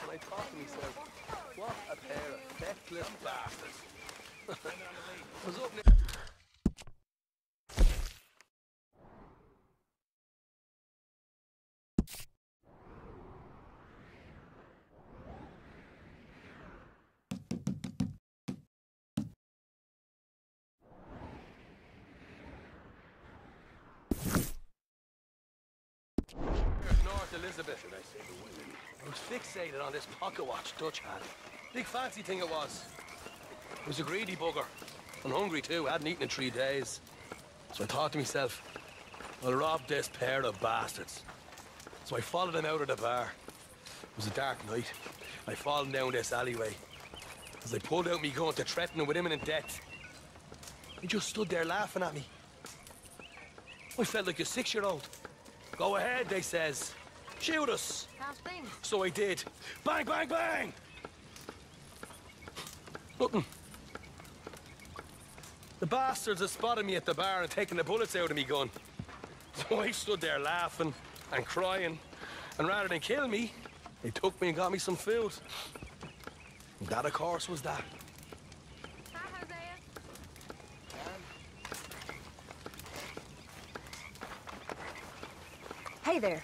And I thought to myself, what a pair of feckless bastards. Was up North Elizabeth. Should I say the women? I was fixated on this pocket watch Dutch had. Big fancy thing it was. It was a greedy bugger. And hungry too. Hadn't eaten in 3 days. So I thought to myself, I'll rob this pair of bastards. So I followed them out of the bar. It was a dark night. I followed down this alleyway. As I pulled out me gun to threaten them with imminent death, they just stood there laughing at me. I felt like a 6-year-old. Go ahead, they says. Shoot us. How's things? So I did. Bang, bang, bang! Nothing. The bastards had spotted me at the bar and taken the bullets out of me gun. So I stood there laughing and crying. And rather than kill me, they took me and got me some food. And that, of course, was that. Hi, Hosea. Hey there.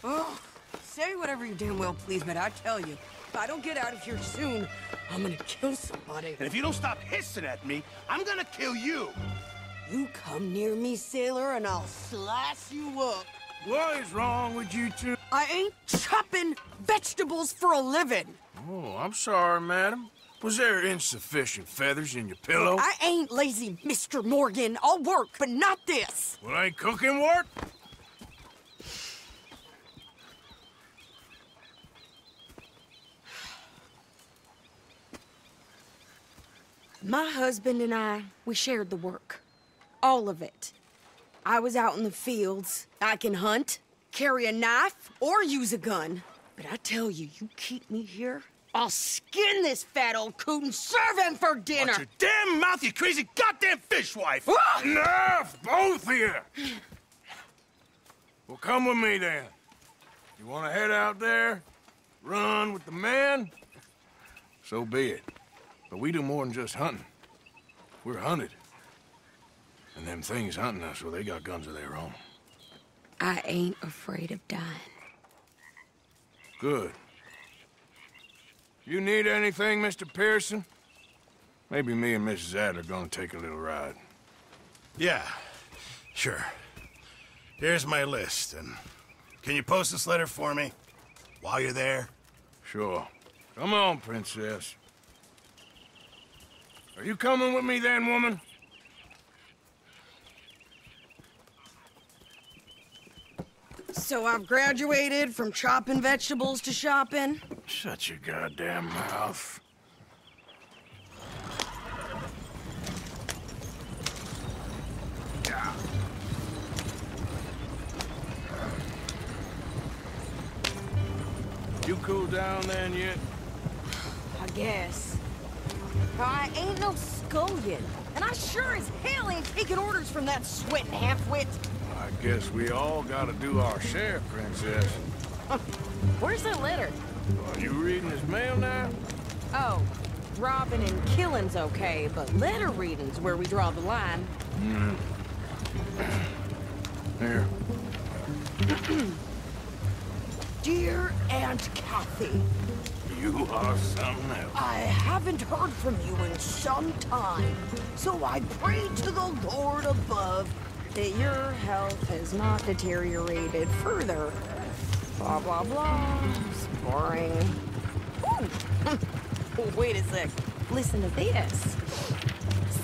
Oh, say whatever you damn well please, but I tell you, if I don't get out of here soon, I'm gonna kill somebody. And if you don't stop hissing at me, I'm gonna kill you. You come near me, sailor, and I'll slice you up. What is wrong with you two? I ain't chopping vegetables for a living. Oh, I'm sorry, madam. Was there insufficient feathers in your pillow? I ain't lazy, Mr. Morgan. I'll work, but not this. Well, ain't cooking work? My husband and I, we shared the work. All of it. I was out in the fields. I can hunt, carry a knife, or use a gun. But I tell you, you keep me here, I'll skin this fat old coot and serve him for dinner. Watch your damn mouth, you crazy goddamn fishwife! Ah! Enough, both of you! Well, come with me then. You want to head out there, run with the man? So be it. But we do more than just hunting. We're hunted. And And them things hunting us, well, they got guns of their own. I ain't afraid of dying. Good. You need anything, Mr. Pearson? Maybe me and Mrs. Adler are gonna take a little ride. Yeah, sure. Here's my list, and can you post this letter for me while you're there? Sure. Come on, Princess. Are you coming with me then, woman? So I've graduated from chopping vegetables to shopping? Shut your goddamn mouth. You cool down then yet? I guess. I ain't no scullion, and I sure as hell ain't taking orders from that sweating half-wit. I guess we all gotta do our share, Princess. Where's that letter? Are you reading his mail now? Oh, robbing and killing's okay, but letter reading's where we draw the line. Here. Dear Aunt Kathy, You are something else. I haven't heard from you in some time, so I pray to the Lord above that your health has not deteriorated further. Blah, blah, blah. It's boring. Ooh. Wait a sec. Listen to this.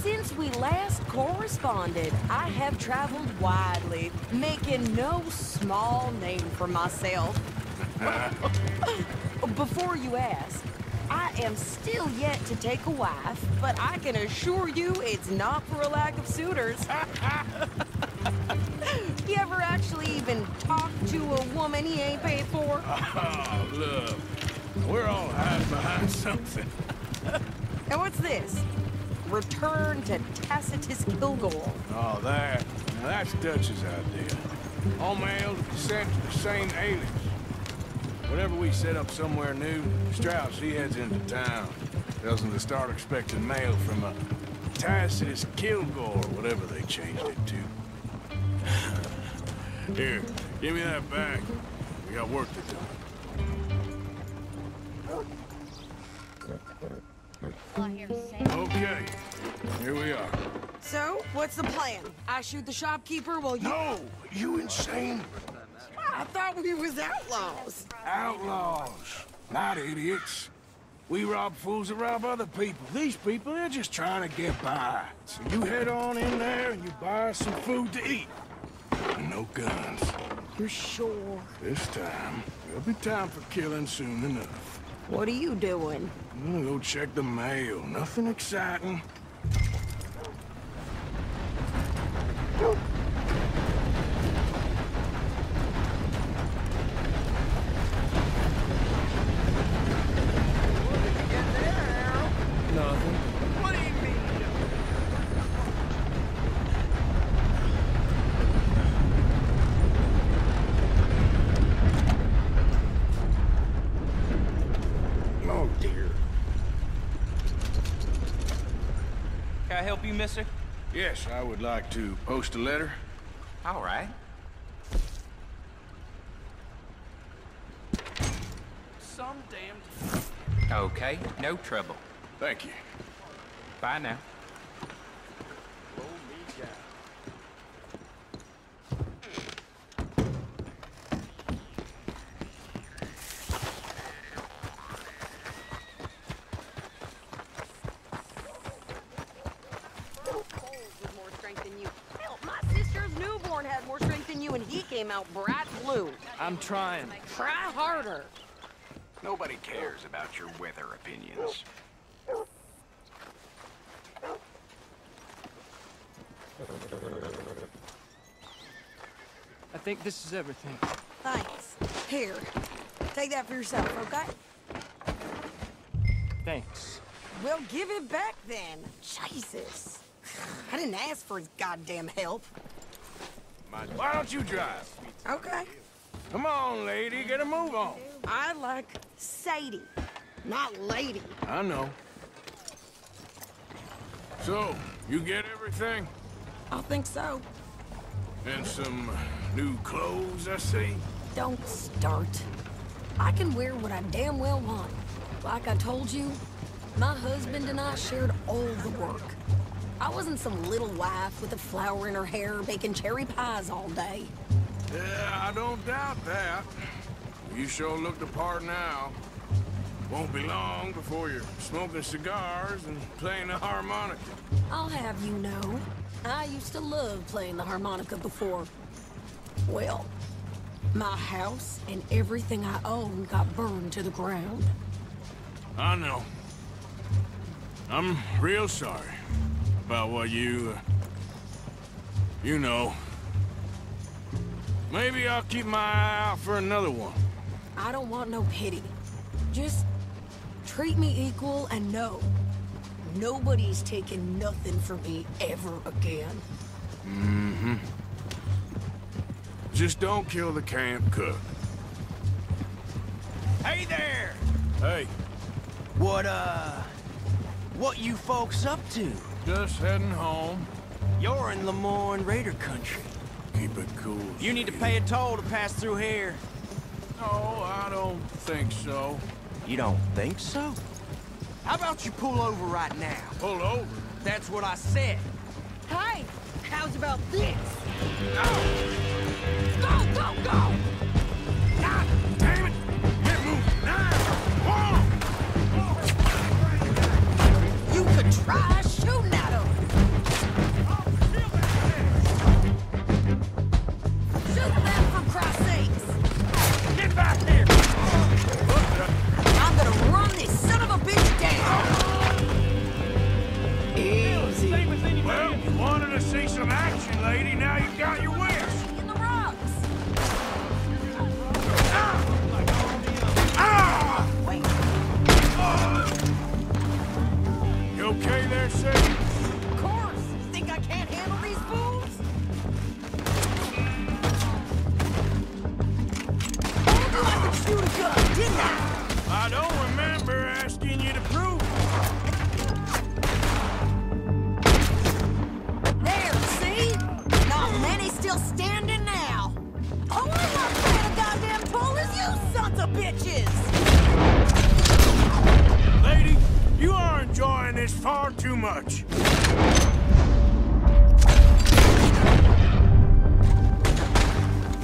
Since we last corresponded, I have traveled widely, making no small name for myself. Before you ask, I am still yet to take a wife, but I can assure you it's not for a lack of suitors. You ever actually even talk to a woman he ain't paid for? Oh, look. We're all hiding behind something. And what's this? Return to Tacitus Kilgore. Oh, that. Now, that's Dutch's idea. All mail to be sent to the same alias. Whenever we set up somewhere new, Strauss, he heads into town. Tells them to start expecting mail from a Tacitus Kilgore, whatever they changed it to. Here, give me that bag. We got work to do. Okay, here we are. So, what's the plan? I shoot the shopkeeper while you... No! You insane? I thought we was outlaws. Outlaws, not idiots. We rob fools that rob other people. These people, they're just trying to get by. So you head on in there and you buy some food to eat. And no guns. You sure? This time, there'll be time for killing soon enough. What are you doing? I'm gonna go check the mail. Nothing exciting. Nothing. What do you mean? Oh, dear. Can I help you, mister? Yes, I would like to post a letter. All right. Some damned... Okay, no trouble. Thank you. Bye now. Roll me down. With more strength than you. Hell, my sister's newborn had more strength than you, and he came out bright blue. I'm trying. Try harder. Nobody cares about your weather opinions. I think this is everything. Thanks. Here, take that for yourself, okay? Thanks. Well, give it back then. Jesus. I didn't ask for his goddamn help. Why don't you drive? Okay. Come on, lady, get a move on. I like Sadie, not lady. I know. So, you get everything? I think so. And some new clothes, I see. Don't start. I can wear what I damn well want. Like I told you, my husband and I shared all the work. I wasn't some little wife with a flower in her hair baking cherry pies all day. Yeah, I don't doubt that. You sure look the part now. Won't be long before you're smoking cigars and playing the harmonica. I'll have you know, I used to love playing the harmonica before. Well, my house and everything I owned got burned to the ground. I know. I'm real sorry about what you know. Maybe I'll keep my eye out for another one. I don't want no pity. Just treat me equal and no. Nobody's taking nothing from me ever again. Mm-hmm. Just don't kill the camp cook. Hey there! Hey. What you folks up to? Just heading home. You're in Lemoyne Raider country. Keep it cool. You need to pay a toll to pass through here. No, I don't think so. You don't think so? How about you pull over right now? Pull over? That's what I said. Hey, how's about this? Go! Go, go, go! God damn it! Get moving now! You could try shooting at him. Shoot them for Christ's sakes! Get back here! I'm gonna run this son of a bitch down! Easy. Well, you wanted to see some action, lady. Now you got your wish. In the rocks! Wait. You okay there, Sadie? Of course! You think I can't handle these fools? I told you I could shoot a gun, didn't I? I don't remember asking you to prove it. There, see? Not many still standing now. Oh, I'm not playing a goddamn toll as you sons of bitches! Lady, you are enjoying this far too much.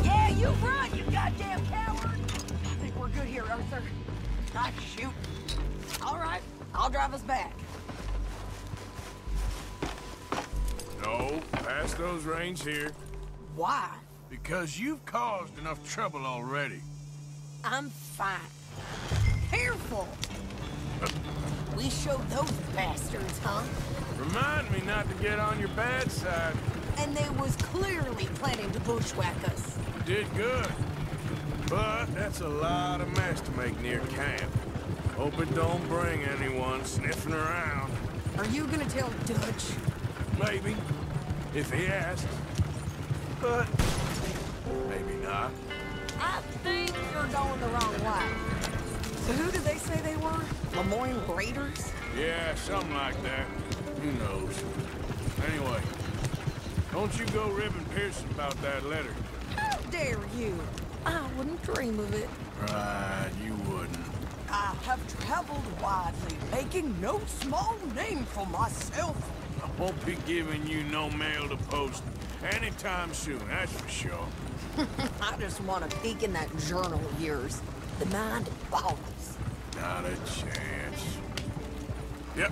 Yeah, you run, you goddamn coward! I think we're good here, Arthur. Not shoot. All right, I'll drive us back. No, pass those reins here. Why? Because you've caused enough trouble already. I'm fine. Careful! We showed those bastards, huh? Remind me not to get on your bad side. And they was clearly planning to bushwhack us. You did good. But that's a lot of mess to make near camp. Hope it don't bring anyone sniffing around. Are you gonna tell Dutch? Maybe, if he asks. But maybe not. I think you're going the wrong way. So who did they say they were? Lemoyne Raiders? Yeah, something like that. Who knows? Anyway, don't you go ribbing Pearson about that letter. How dare you? I wouldn't dream of it. Right, you wouldn't. I have traveled widely, making no small name for myself. I won't be giving you no mail to post anytime soon, that's for sure. I just want to peek in that journal of yours. The mind boggles. Not a chance. Yep.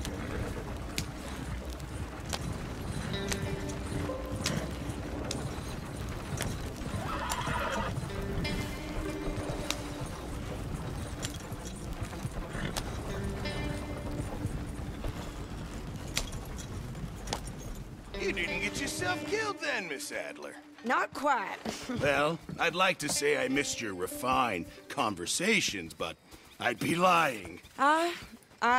You didn't get yourself killed then, Miss Adler. Not quite. Well, I'd like to say I missed your refined conversations, but I'd be lying. I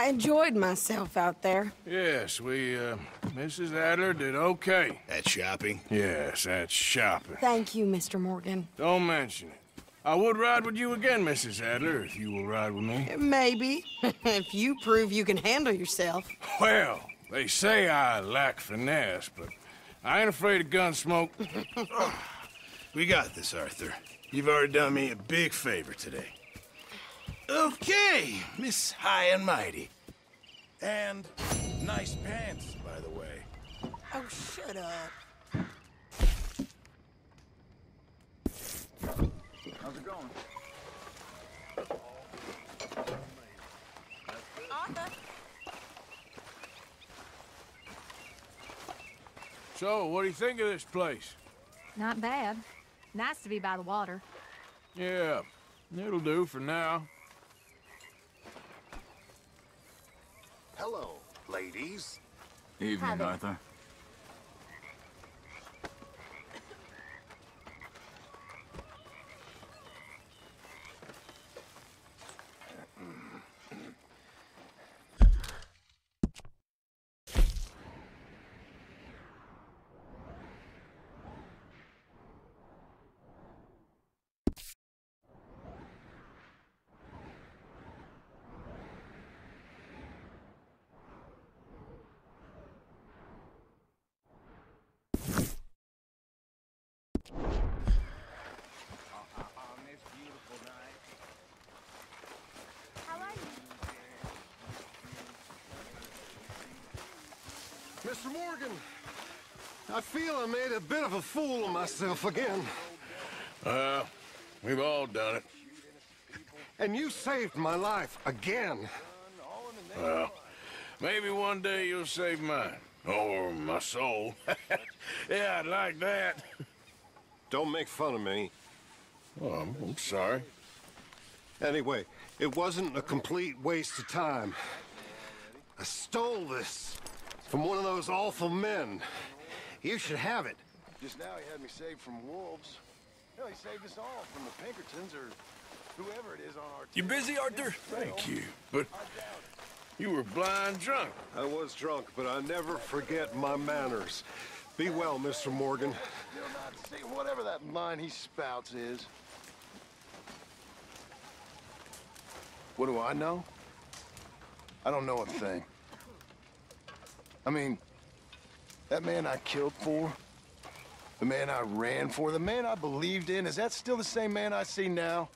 enjoyed myself out there. Yes, Mrs. Adler did okay. At shopping? Yes, at shopping. Thank you, Mr. Morgan. Don't mention it. I would ride with you again, Mrs. Adler, if you will ride with me. Maybe. If you prove you can handle yourself. Well, they say I lack finesse, but I ain't afraid of gun smoke. We got this, Arthur. You've already done me a big favor today. Okay, Miss High and Mighty. And nice pants, by the way. Oh, shut up. How's it going? Arthur. So, what do you think of this place? Not bad. Nice to be by the water. Yeah, it'll do for now. Hello, ladies. Evening, Arthur. Mr. Morgan, I feel I made a bit of a fool of myself again. We've all done it. And you saved my life again. Well, maybe one day you'll save mine. Or my soul. Yeah, I'd like that. Don't make fun of me. Oh, I'm sorry. Anyway, it wasn't a complete waste of time. I stole this from one of those awful men. You should have it. Just now he had me saved from wolves. Hell, he saved us all from the Pinkertons or whoever it is on our team. You busy, Arthur? Thank you. But you were blind drunk. I was drunk, but I never forget my manners. Be well, Mr. Morgan. Still not see whatever that line he spouts is. What do I know? I don't know a thing. I mean, that man I killed for, the man I ran for, the man I believed in, is that still the same man I see now?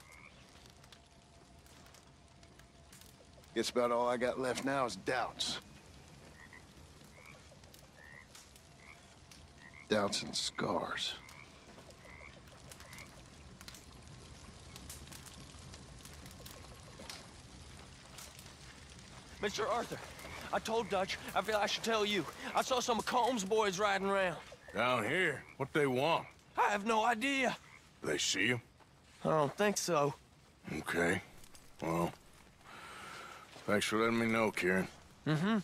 Guess about all I got left now is doubts. Doubts and scars. Mr. Arthur, I told Dutch, I feel I should tell you. I saw some of Combs' boys riding around. Down here? What they want? I have no idea. They see you? I don't think so. Okay. Well, thanks for letting me know, Kieran. Mm-hmm.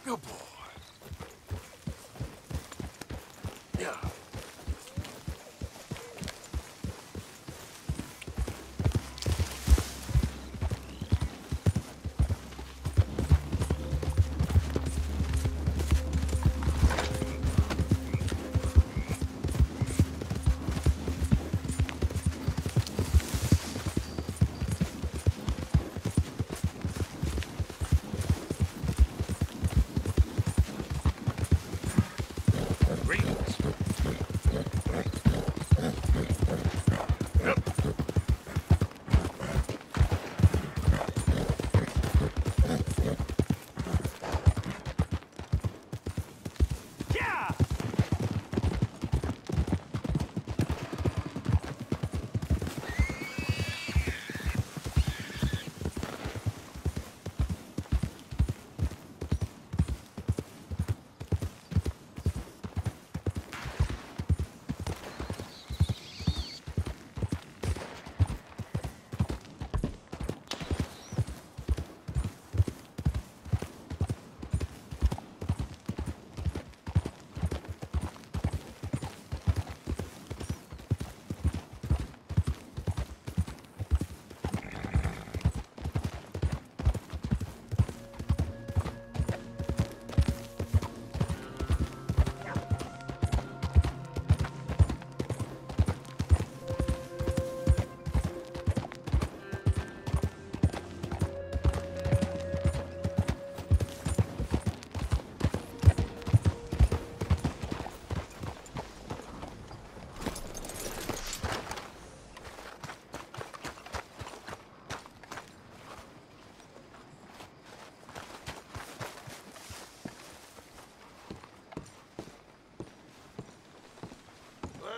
Good boy. Yeah.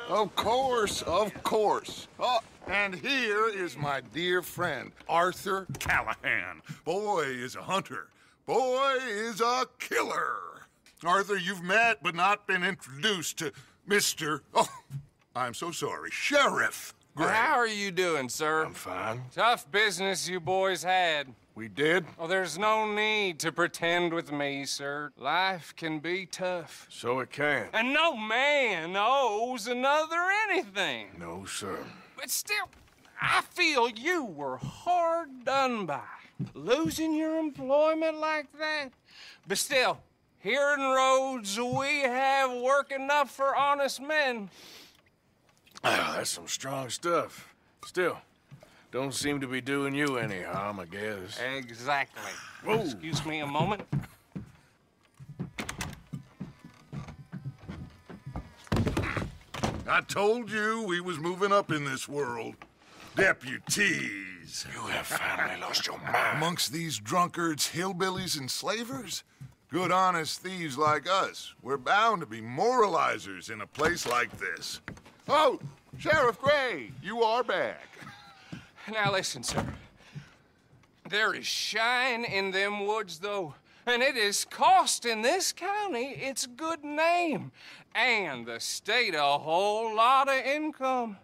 Of course, of course. Oh, and here is my dear friend, Arthur Callahan. Boy is a hunter. Boy is a killer. Arthur, you've met but not been introduced to Mr. Oh, I'm so sorry, Sheriff Gray. How are you doing, sir? I'm fine. Tough business you boys had. We did? Oh, there's no need to pretend with me, sir. Life can be tough. So it can. And no man owes another anything. No, sir. But still, I feel you were hard done by. Losing your employment like that. But still, here in Rhodes, we have work enough for honest men. That's some strong stuff. Still, don't seem to be doing you any harm, I guess. Exactly. Whoa. Excuse me a moment. I told you we was moving up in this world. Deputies. You have finally lost your mind. Amongst these drunkards, hillbillies, and slavers? Good, honest thieves like us. We're bound to be moralizers in a place like this. Oh, Sheriff Gray, you are back. Now listen, sir. There is shine in them woods, though, and it is costing this county its good name and the state a whole lot of income.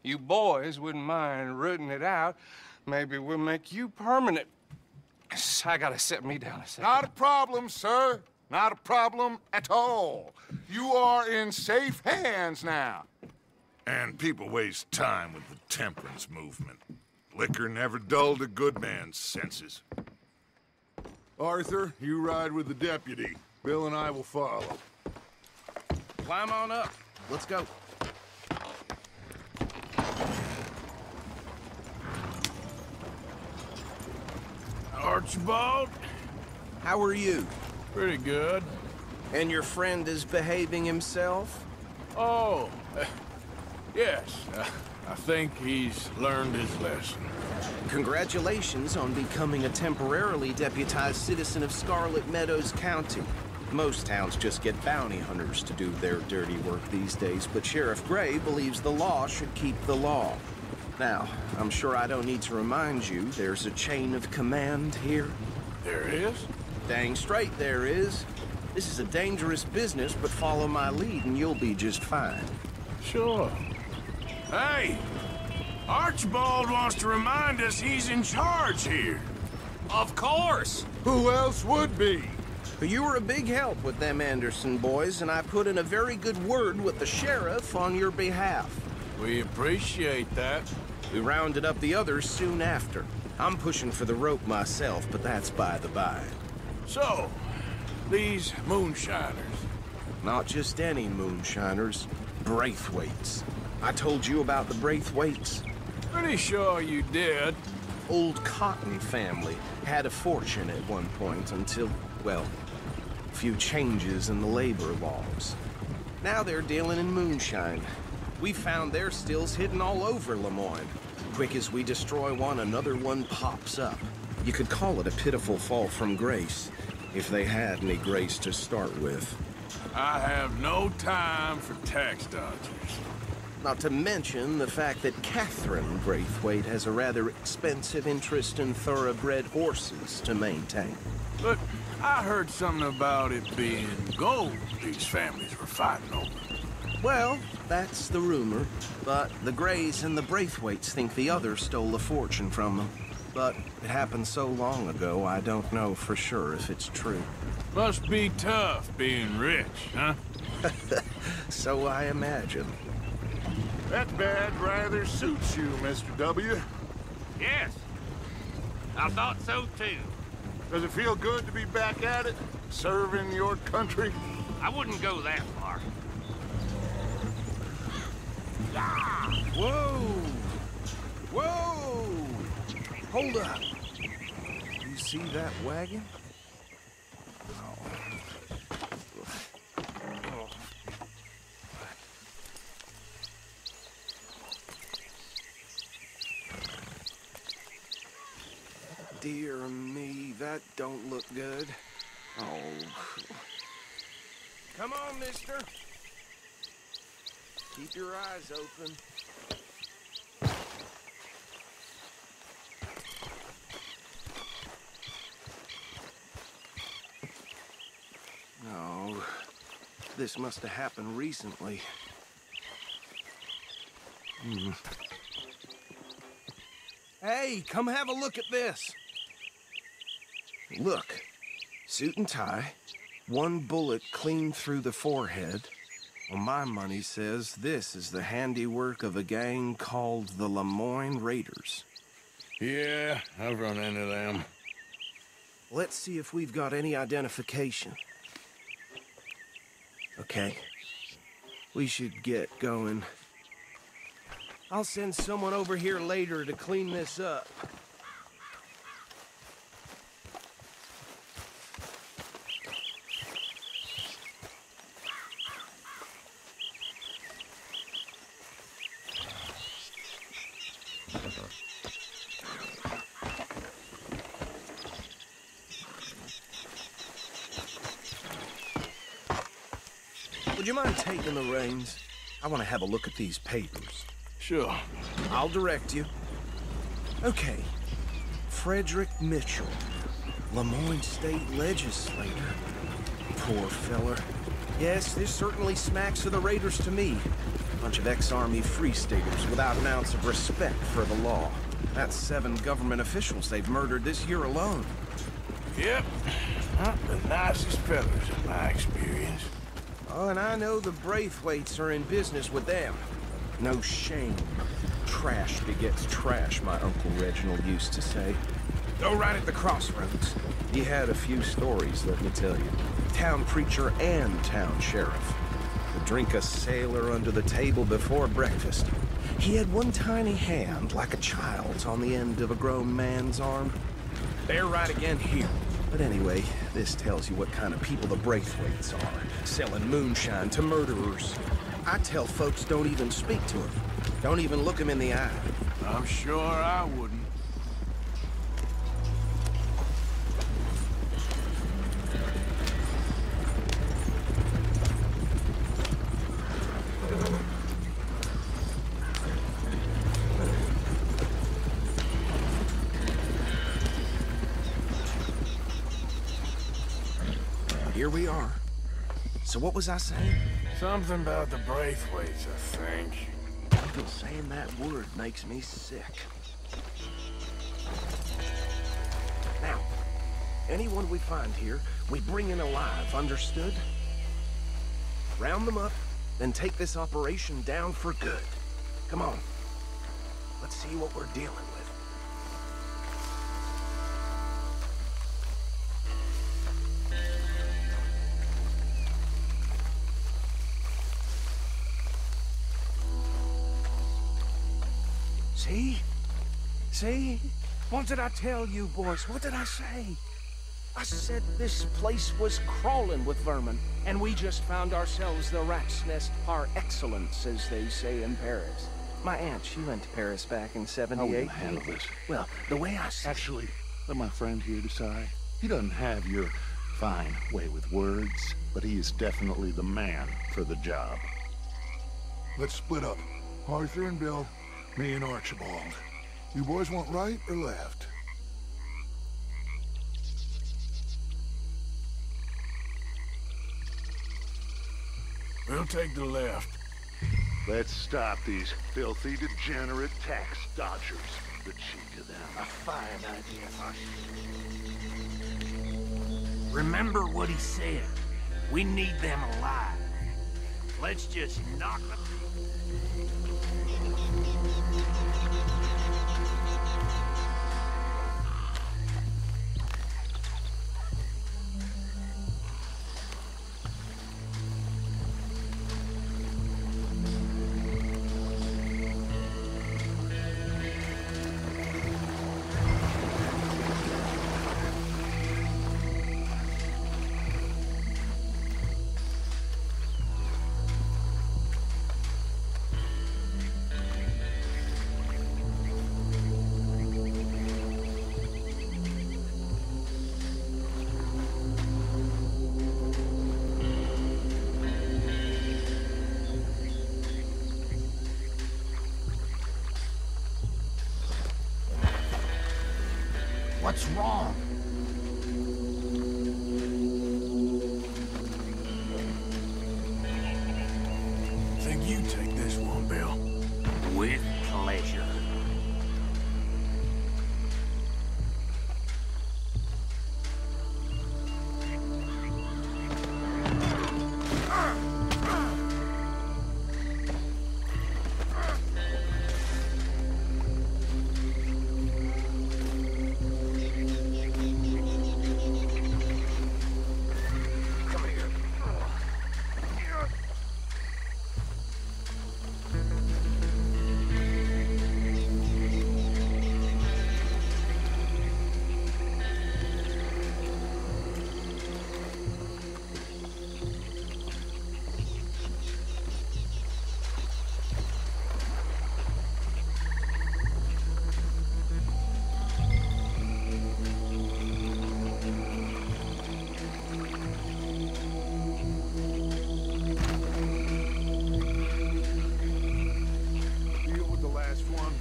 You boys wouldn't mind rooting it out. Maybe we'll make you permanent. I gotta set me down a second. Not a problem, sir. Not a problem at all. You are in safe hands now. And people waste time with the temperance movement. Liquor never dulled a good man's senses. Arthur, you ride with the deputy. Bill and I will follow. Climb on up. Let's go. Archibald? How are you? Pretty good. And your friend is behaving himself? Oh, yes. I think he's learned his lesson. Congratulations on becoming a temporarily deputized citizen of Scarlet Meadows County. Most towns just get bounty hunters to do their dirty work these days, but Sheriff Gray believes the law should keep the law. Now, I'm sure I don't need to remind you there's a chain of command here. There is? Dang straight there is. This is a dangerous business, but follow my lead and you'll be just fine. Sure. Hey! Archibald wants to remind us he's in charge here. Of course! Who else would be? But you were a big help with them Anderson boys, and I put in a very good word with the sheriff on your behalf. We appreciate that. We rounded up the others soon after. I'm pushing for the rope myself, but that's by the by. So, these moonshiners. Not just any moonshiners, Braithwaites. I told you about the Braithwaites. Pretty sure you did. Old Cotton family had a fortune at one point until, well, a few changes in the labor laws. Now they're dealing in moonshine. We found their stills hidden all over Lemoyne. Quick as we destroy one, another one pops up. You could call it a pitiful fall from grace, if they had any grace to start with. I have no time for tax dodgers. Not to mention the fact that Catherine Braithwaite has a rather expensive interest in thoroughbred horses to maintain. But I heard something about it being gold these families were fighting over. Well, that's the rumor. But the Grays and the Braithwaites think the others stole a fortune from them. But it happened so long ago, I don't know for sure if it's true. Must be tough being rich, huh? So I imagine. That badge rather suits you, Mr. W. Yes. I thought so, too. Does it feel good to be back at it, serving your country? I wouldn't go that far. Whoa! Whoa! Hold up. You see that wagon? Dear me, that don't look good. Oh. Come on, mister. Keep your eyes open. No, this must have happened recently. Hey, come have a look at this. Look, suit and tie, one bullet clean through the forehead. Well, my money says this is the handiwork of a gang called the Lemoyne Raiders. Yeah, I've run into them. Let's see if we've got any identification. Okay, we should get going. I'll send someone over here later to clean this up. Would you mind taking the reins? I want to have a look at these papers. Sure. I'll direct you. Okay. Frederick Mitchell, Lemoyne State Legislator. Poor feller. Yes, this certainly smacks of the Raiders to me. Bunch of ex-Army Free Staters without an ounce of respect for the law. That's 7 government officials they've murdered this year alone. Yep. Not the nicest fellas in my experience. Oh, and I know the Braithwaites are in business with them. No shame. Trash begets trash, my Uncle Reginald used to say. Go right at the crossroads. He had a few stories, let me tell you. Town preacher and town sheriff. Would drink a sailor under the table before breakfast. He had one tiny hand, like a child's, on the end of a grown man's arm. They're right again here. But anyway, this tells you what kind of people the Braithwaites are. Selling moonshine to murderers. I tell folks don't even speak to them. Don't even look them in the eye. I'm sure I wouldn't. Here we are. So what was I saying? Something about the Braithwaites, I think. Even saying that word makes me sick. Now, anyone we find here, we bring in alive, understood? Round them up, then take this operation down for good. Come on. Let's see what we're dealing with. See? See? What did I tell you, boys? What did I say? I said this place was crawling with vermin, and we just found ourselves the rat's nest par excellence, as they say in Paris. My aunt, she went to Paris back in '78. How will you handle this? Well, the way I see... Actually, let my friend here decide. He doesn't have your fine way with words, but he is definitely the man for the job. Let's split up. Arthur and Bill, me and Archibald. You boys want right or left? We'll take the left. Let's stop these filthy, degenerate tax dodgers. The cheek of them. A fine idea. Remember what he said. We need them alive. Let's just knock them. What's wrong? Think you take this one, Bill? With pleasure.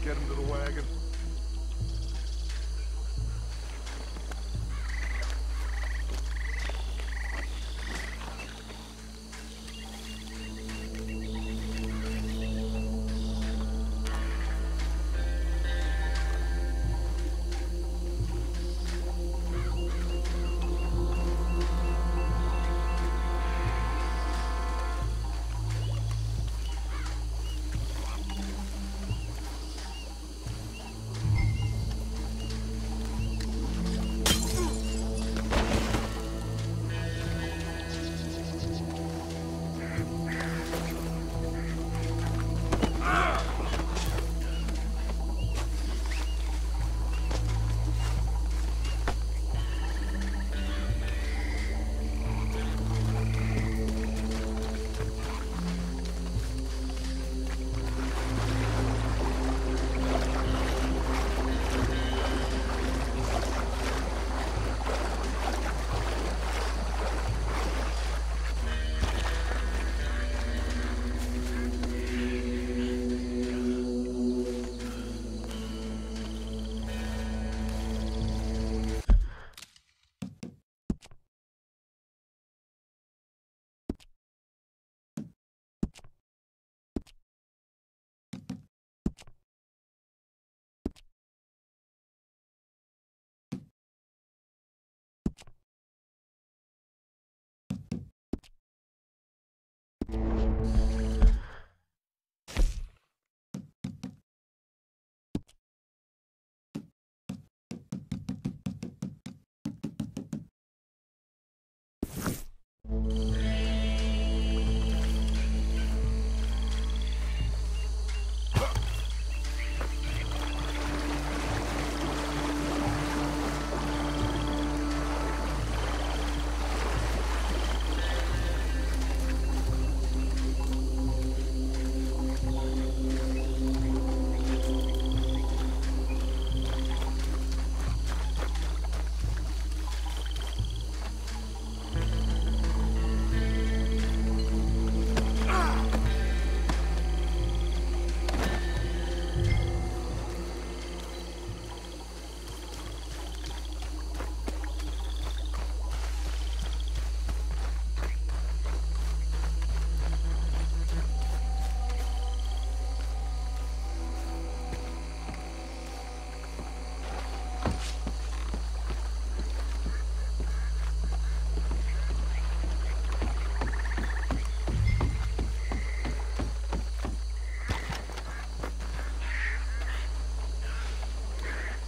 Get him to the wagon.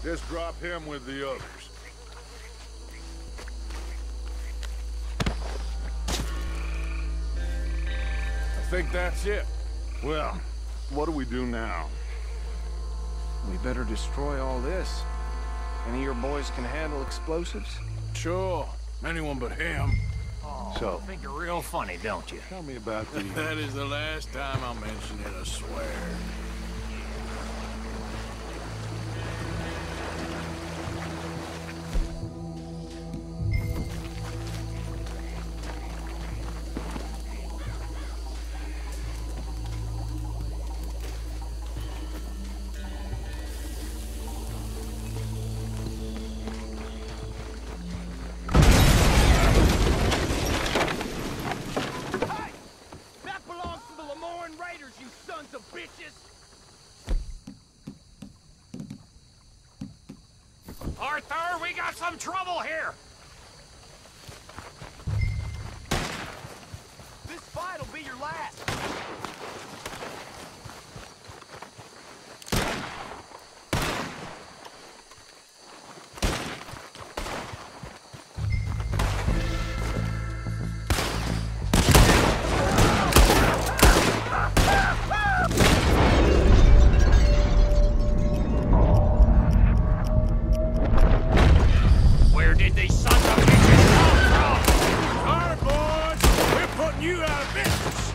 Just drop him with the others. I think that's it. Well, what do we do now? We better destroy all this. Any of your boys can handle explosives? Sure. Anyone but him. Oh, So, you think you're real funny, don't you? tell me about the... That is the last time I'll mention it, I swear. some trouble here! This fight'll be your last. Where did these sons of bitches come from? Sorry, boys. We're putting you out of business.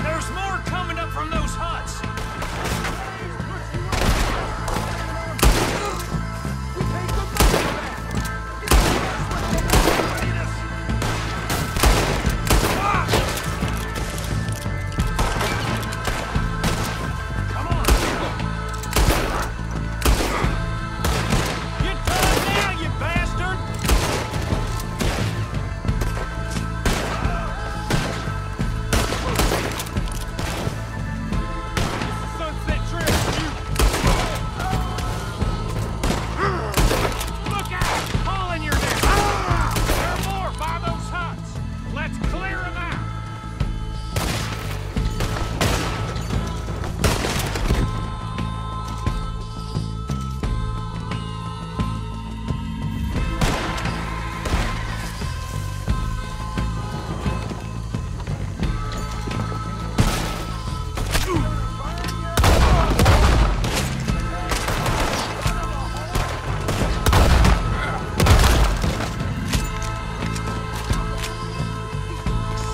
There's more coming up from those huts. Get done now, you bastard! Sunset Trail, you! Look out! All in your neck! There are more by those huts! Let's clear them out!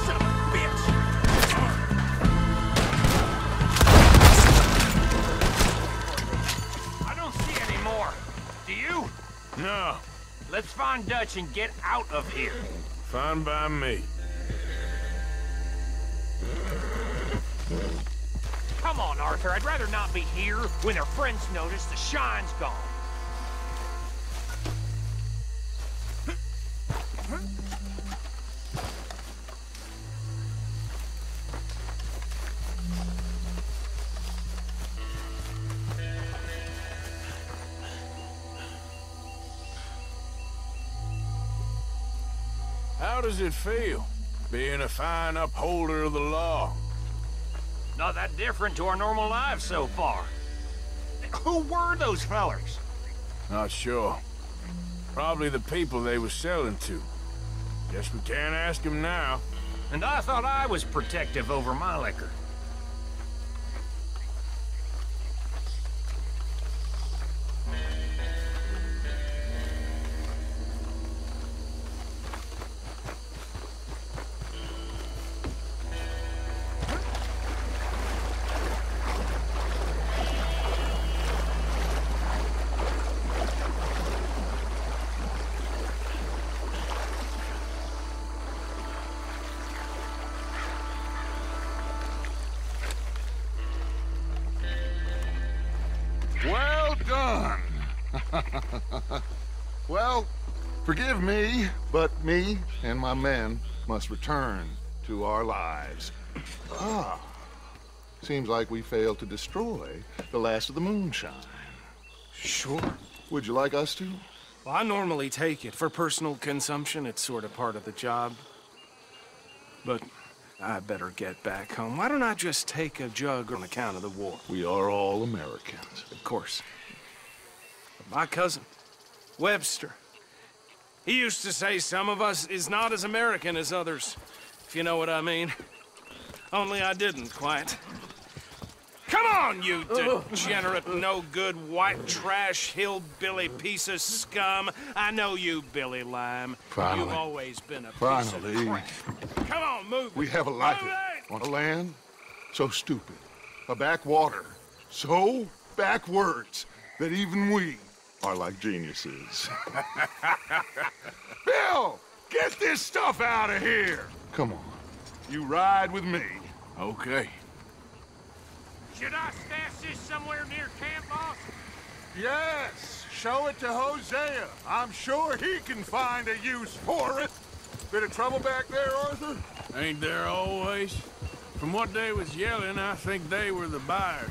Son of a bitch! I don't see any more. Do you? No, Let's find Dutch and get out of here. fine by me. Come on, Arthur. I'd rather not be here when their friends notice the shine's gone. How does it feel, being a fine upholder of the law? Not that different to our normal lives so far. Who were those fellers? Not sure. Probably the people they were selling to. Guess we can't ask them now. And I thought I was protective over my liquor. Well done. Well, forgive me, but me and my men must return to our lives. Ah, seems like we failed to destroy the last of the moonshine. Sure. Would you like us to? Well, I normally take it. For personal consumption, it's sort of part of the job. But I better get back home. Why don't I just take a jug on account of the war? We are all Americans. Of course. But my cousin, Webster, he used to say some of us is not as American as others, if you know what I mean. Only I didn't quite. Come on, you degenerate, no-good, white trash, hillbilly piece of scum. I know you, Billy Lime. Finally. You've always been a piece Finally. of crap. Come on, move it. We have a life Move it! on a land so stupid A backwater. So backwards that even we are like geniuses. Bill! Get this stuff out of here! Come on. You ride with me. Okay. Should I stash this somewhere near camp, boss? Yes, show it to Hosea. I'm sure he can find a use for it. Bit of trouble back there, Arthur? Ain't there always? From what they was yelling, I think they were the buyers.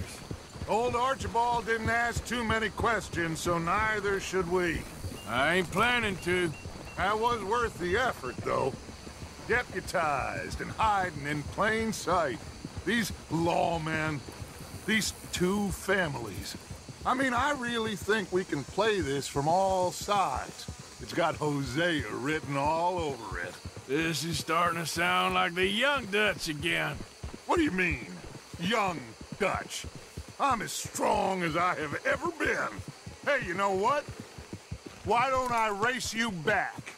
Old Archibald didn't ask too many questions, so neither should we. I ain't planning to. That was worth the effort, though. Deputized and hiding in plain sight. These lawmen, these two families. I mean, I really think we can play this from all sides. It's got Hosea written all over it. This is starting to sound like the Young Dutch again. What do you mean, Young Dutch? I'm as strong as I have ever been. Hey, you know what? Why don't I race you back?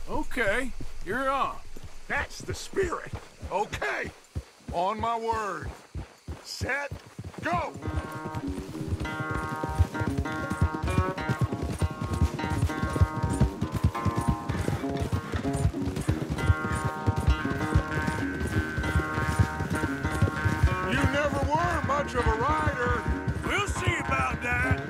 Okay, you're on. That's the spirit. Okay, on my word. Set, go! You never were much of a rider. We'll see about that.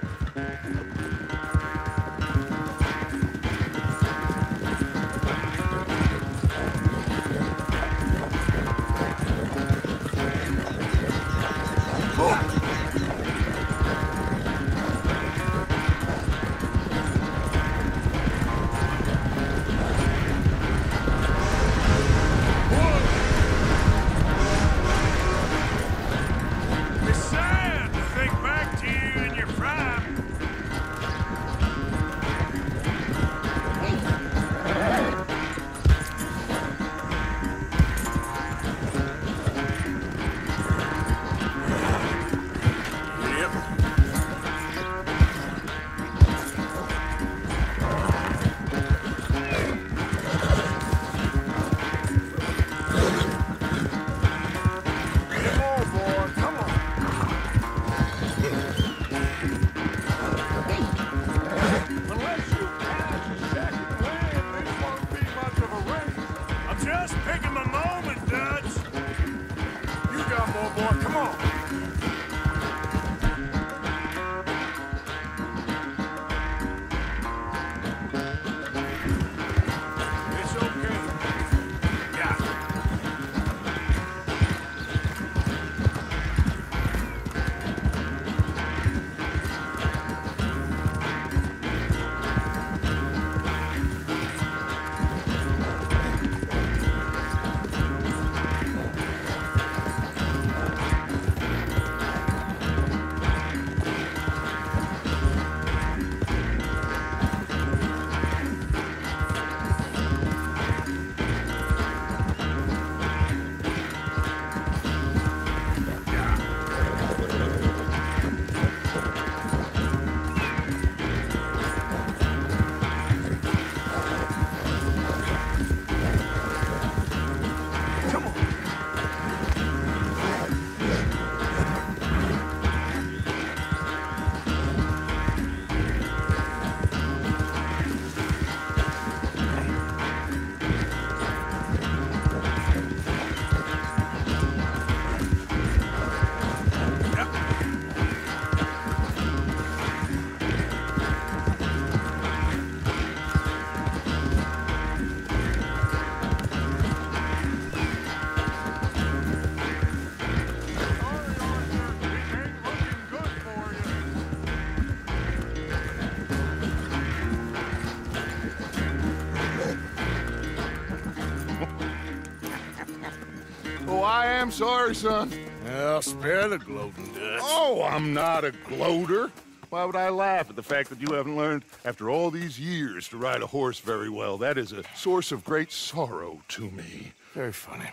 Oh, I am sorry, son. Well, spare the gloating, Dutch. Oh, I'm not a gloater. Why would I laugh at the fact that you haven't learned, after all these years, to ride a horse very well? That is a source of great sorrow to me. Very funny.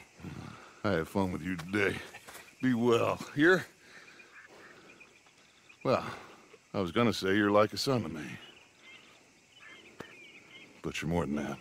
I had fun with you today. Be well. Here? Well, I was gonna say you're like a son to me. But you're more than that.